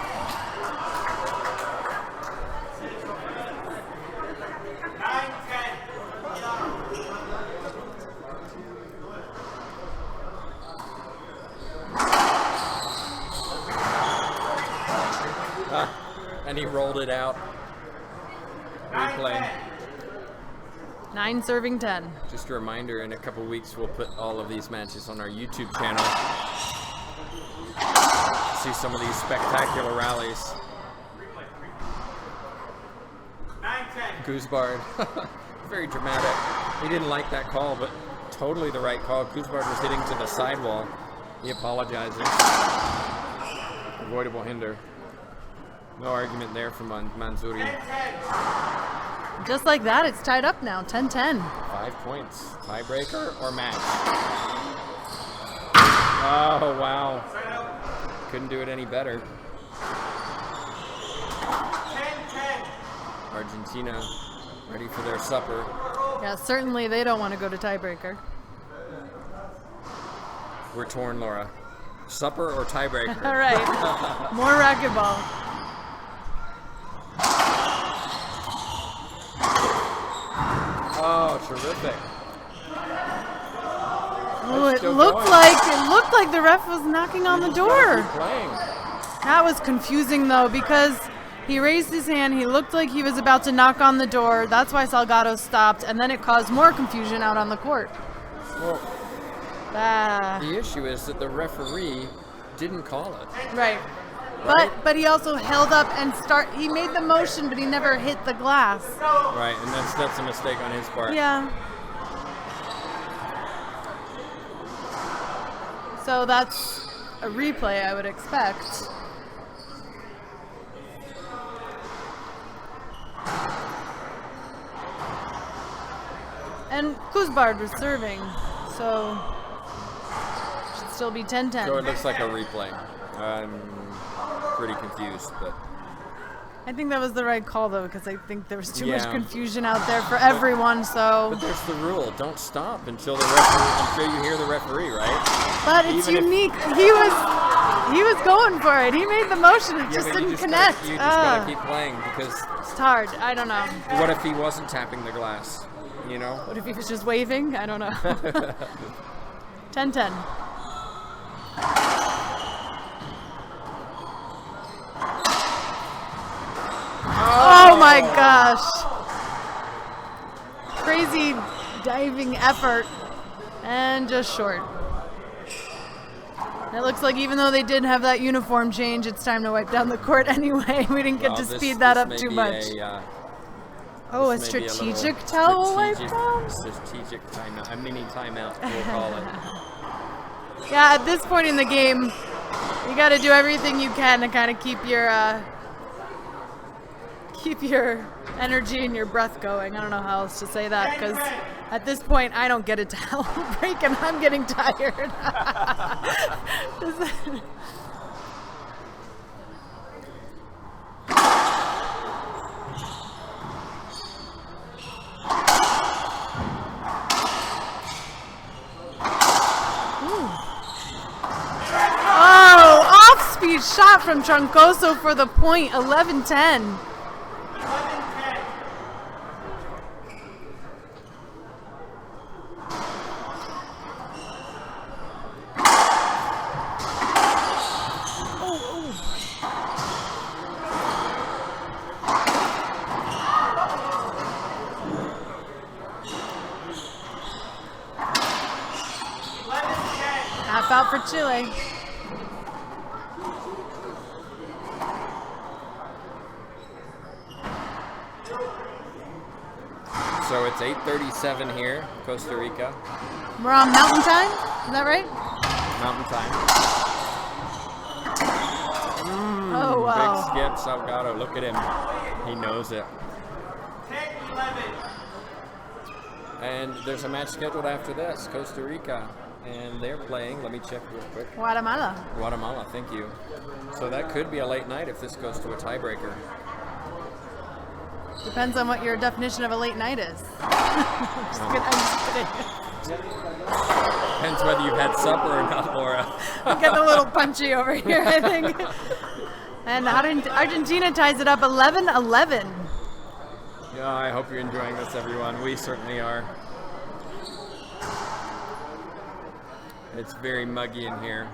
And he rolled it out. Replay. 9 serving 10. Just a reminder, in a couple weeks we'll put all of these matches on our YouTube channel. See some of these spectacular rallies. 9-10. Kuzbard, very dramatic. He didn't like that call, but totally the right call. Kuzbard was hitting to the sidewall. He apologizes. Avoidable hinder. No argument there from Manzuri. 10-10. Just like that, it's tied up now, 10-10. 5 points. Tiebreaker or match? Oh, wow. Couldn't do it any better. 10-10. Argentina ready for their supper. Yeah, certainly they don't want to go to tiebreaker. We're torn, Laura. Supper or tiebreaker? All right, more racquetball. Oh, terrific. Oh, it still looked going. like the ref was knocking on the door. Keep playing. That was confusing though, because he raised his hand, he looked like he was about to knock on the door. That's why Salgado stopped, and then it caused more confusion out on the court. Well, Ah, the issue is that the referee didn't call it. right. Right. But he also held up and he made the motion, but he never hit the glass. Right, and that's a mistake on his part. Yeah. So that's a replay I would expect. And Kuzbard was serving, so should still be 10-10. So it looks like a replay. I'm pretty confused, but I think that was the right call though, because I think there was too much Yeah. confusion out there for everyone. So, but there's the rule: don't stop until you hear the referee, right? but it's even if- unique. He was going for it. He made the motion. It Yeah, just but didn't you connect. You just gotta keep playing, because It's hard. I don't know. what if he wasn't tapping the glass? You know? What if he was just waving? I don't know. 10-10. Oh my gosh. Crazy diving effort. And just short. It looks like even though they did have that uniform change, it's time to wipe down the court anyway. We didn't get Well, to this- speed that this up may too be much. Oh, A this may be a little strategic towel wipe strategic- down? Strategic timeout. A mini timeout, we'll call it. Yeah, at this point in the game, you got to do everything you can to kind of keep your energy and your breath going. I don't know how else to say that, because at this point I don't get a towel break and I'm getting tired. Oh, off-speed shot from Troncoso for the point, 11-10. 11-10. Half out for Chile. So it's 8:37 here, Costa Rica. We're on Mountain Time. Is that right? Mountain Time. Oh wow. Big skip, Salgado. Look at him. He knows it. 10-11. And there's a match scheduled after this, Costa Rica. And they're playing, let me check real quick. Guatemala. Guatemala, thank you. So that could be a late night if this goes to a tiebreaker. Depends on what your definition of a late night is. I'm just kidding. Depends whether you've had supper or not, Laura. I'm getting a little punchy over here, I think. And Argentina ties it up 11-11. Yeah, I hope you're enjoying this, everyone. We certainly are. It's very muggy in here.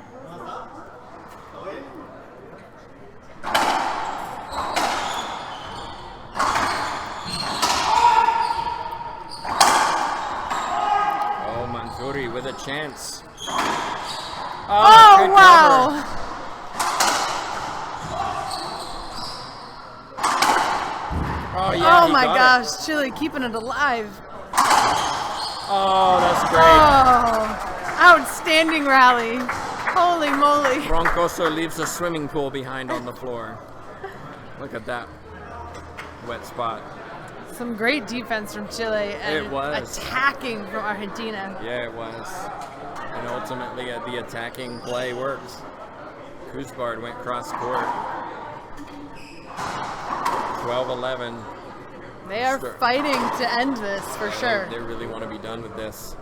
Oh, Manzuri with a chance. Oh, good wow. cover. Oh, yeah, Oh he my got gosh, it. Chile keeping it alive. Oh, that's great. Oh, outstanding rally. Holy moly. Broncoso leaves a swimming pool behind on the floor. Look at that wet spot. Some great defense from Chile and It was. attacking from Argentina. Yeah, it was. And ultimately, the attacking play worked. Kuzbard went cross court. 12-11. They are fighting to end this for sure. They really want to be done with this.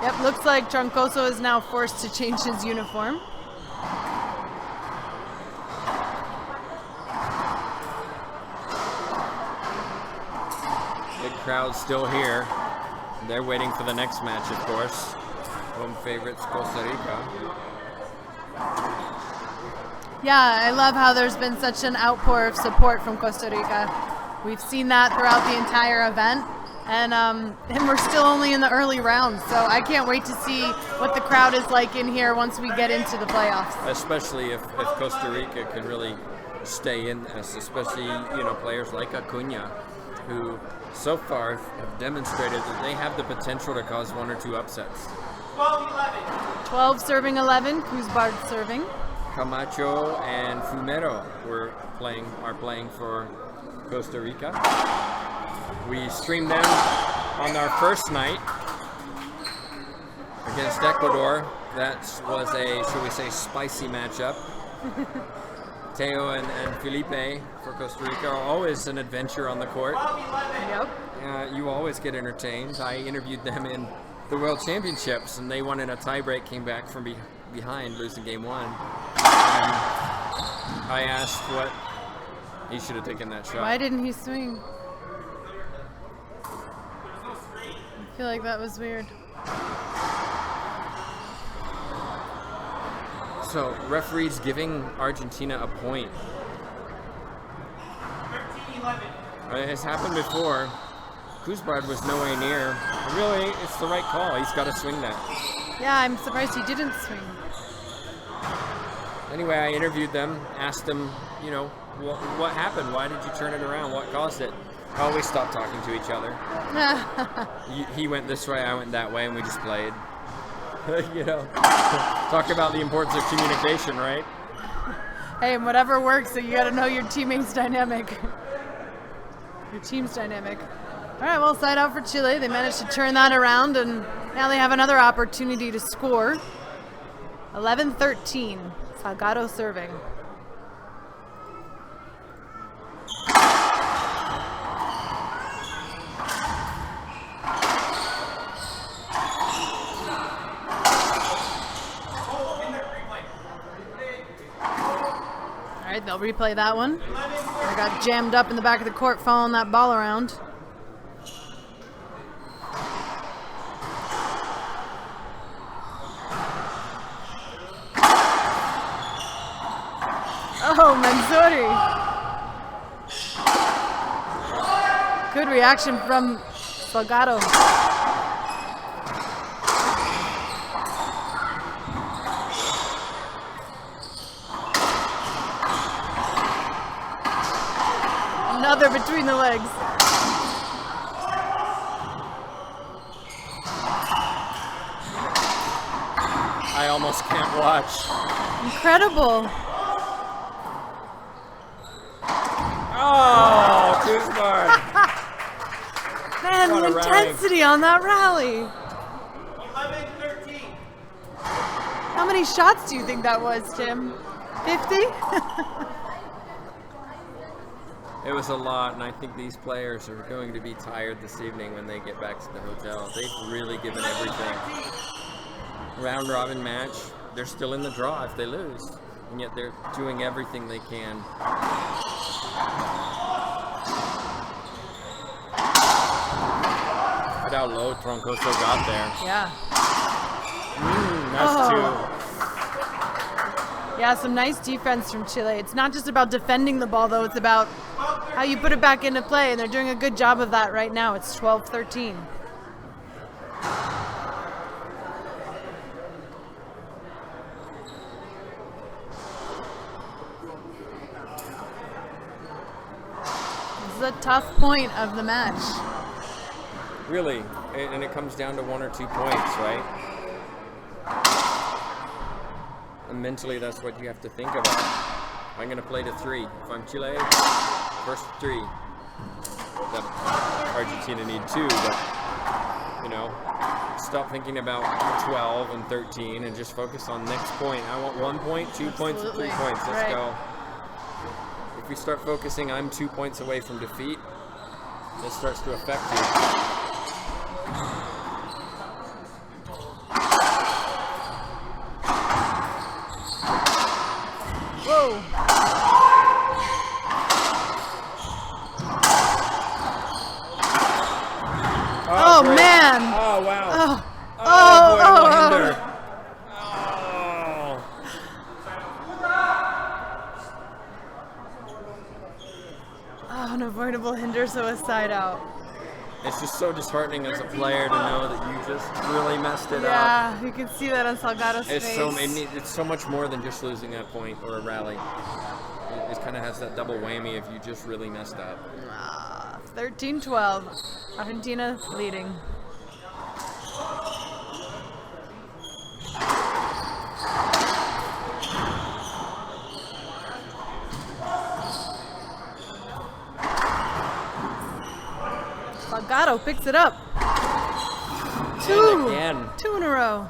Yep, looks like Troncoso is now forced to change his uniform. Big crowd still here. They're waiting for the next match, of course. Home favorites, Costa Rica. Yeah, I love how there's been such an outpour of support from Costa Rica. We've seen that throughout the entire event, and we're still only in the early rounds, so I can't wait to see what the crowd is like in here once we get into the playoffs. Especially if Costa Rica can really stay in this, especially, players like Acuna, who so far have demonstrated that they have the potential to cause one or two upsets. 12-11. 12 serving 11, Kuzbard serving. Camacho and Fumero are playing for Costa Rica. We streamed them on our first night against Ecuador. That was a, shall we say, spicy matchup. Teo and Felipe for Costa Rica are always an adventure on the court. 12-11. Yep. You always get entertained. I interviewed them in the World Championships, and they won in a tiebreak, came back from behind, losing game one. I asked what he should have taken that shot. Why didn't he swing? I feel like that was weird. So, referees giving Argentina a point. 13-11. It's happened before. Kuzbard was nowhere near. Really, it's the right call. He's got to swing that. Yeah, I'm surprised he didn't swing. Anyway, I interviewed them, asked them, what happened? Why did you turn it around? What caused it? Oh, we stopped talking to each other. He went this way, I went that way, and we just played. Talk about the importance of communication, right? Hey, and whatever works, so you got to know your teammate's dynamic. Your team's dynamic. All right, well, side out for Chile. They managed to turn that around, and now they have another opportunity to score. 11-13. Salgado serving. All right, they'll replay that one. They got jammed up in the back of the court following that ball around. Oh, Manzuri. Good reaction from Salgado. Another between the legs. I almost can't watch. Incredible. Oh, Kuzmar. Man, What the a rally. intensity on that rally. 11-13. How many shots do you think that was, Tim? 50? It was a lot, and I think these players are going to be tired this evening when they get back to the hotel. They've really given everything. Round robin match, they're still in the draw if they lose, and yet they're doing everything they can. Look at how low Troncoso got there. Yeah. That's two. Yeah, some nice defense from Chile. It's not just about defending the ball, though. It's about how you put it back into play, and they're doing a good job of that right now. It's 12-13. This is a tough point of the match. Really, and it comes down to 1 or 2 points, right? And mentally, that's what you have to think about. I'm going to play to 3. If I'm Chile, first 3. That Argentina need 2, but, you know, stop thinking about 12 and 13 and just focus on next point. I want 1 point, 2 points, and 3 points. Let's go. If you start focusing, I'm 2 points away from defeat, it starts to affect you. Whoa. Oh, great. man. Oh, wow. Oh, boy, Hinder. Oh, unavoidable hinder, so a side out. It's just so disheartening as a player to know that you just really messed it up. Yeah, you can see that on Salgado's face. It's so much more than just losing that point or a rally. It kind of has that double whammy if you just really messed up. 13-12. Argentina leading. Salgado picks it up. Two. Again. 2 in a row.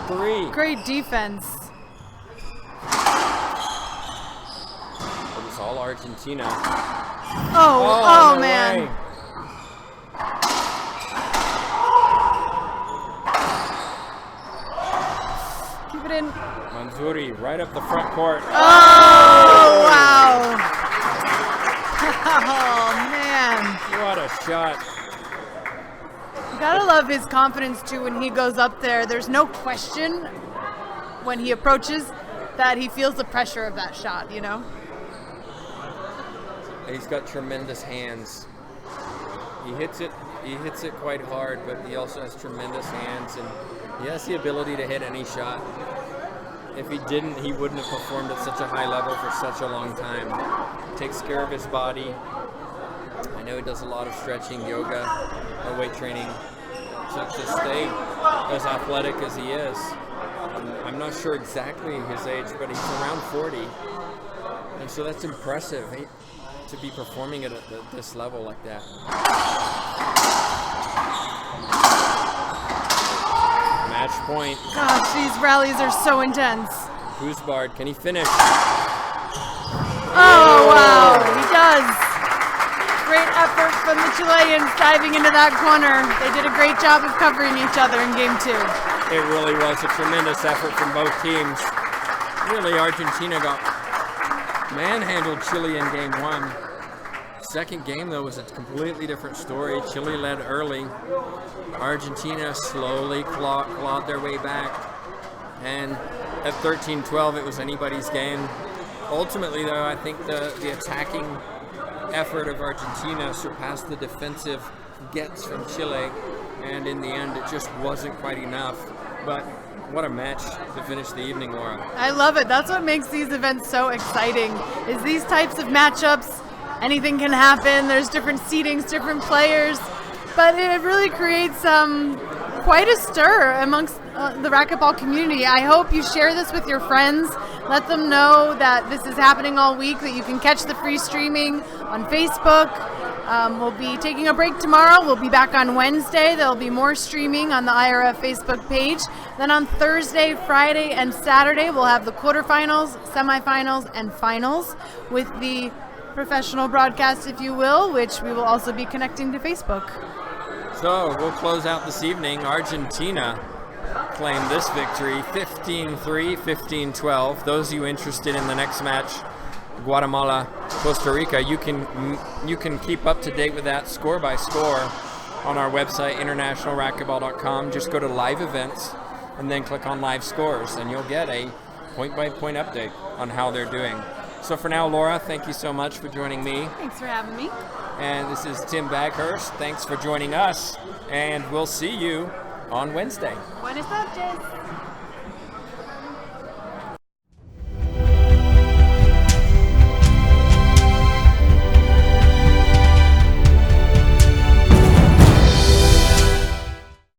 3. Great defense. It was all Argentina. Oh, no man. way. Keep it in. Manzuri right up the front court. Oh, wow. Oh, man. What a shot. You gotta love his confidence, too, when he goes up there. There's no question when he approaches that he feels the pressure of that shot, you know? He's got tremendous hands. He hits it quite hard, but he also has tremendous hands, and he has the ability to hit any shot. If he didn't, he wouldn't have performed at such a high level for such a long time. He takes care of his body. I know he does a lot of stretching, yoga, weight training to stay as athletic as he is. I'm not sure exactly his age, but he's around 40. And so that's impressive to be performing at this level like that. Match point. Gosh, these rallies are so intense. Kuzbard, can he finish? Oh, wow, he does. Great effort from the Chileans diving into that corner. They did a great job of covering each other in game 2. It really was a tremendous effort from both teams. Really, Argentina got manhandled Chile in game 1. Second game, though, was a completely different story. Chile led early. Argentina slowly clawed their way back. And at 13-12, it was anybody's game. Ultimately, though, I think the attacking effort of Argentina surpassed the defensive gets from Chile. And in the end, it just wasn't quite enough. But what a match to finish the evening, Laura. I love it. That's what makes these events so exciting, is these types of matchups. Anything can happen. There's different seedings, different players, but it really creates quite a stir amongst the racquetball community. I hope you share this with your friends. Let them know that this is happening all week, that you can catch the free streaming on Facebook. We'll be taking a break tomorrow. We'll be back on Wednesday. There'll be more streaming on the IRF Facebook page. Then on Thursday, Friday, and Saturday, we'll have the quarterfinals, semifinals, and finals with the professional broadcast, if you will, which we will also be connecting to Facebook. So we'll close out this evening. Argentina claimed this victory, 15-3, 15-12. Those of you interested in the next match, Guatemala, Costa Rica, you can keep up to date with that score by score on our website, internationalracquetball.com. Just go to live events and then click on live scores, and you'll get a point-by-point update on how they're doing. So for now, Laura, thank you so much for joining me. Thanks for having me. And this is Tim Baghurst. Thanks for joining us, and we'll see you on Wednesday. Buenas noches.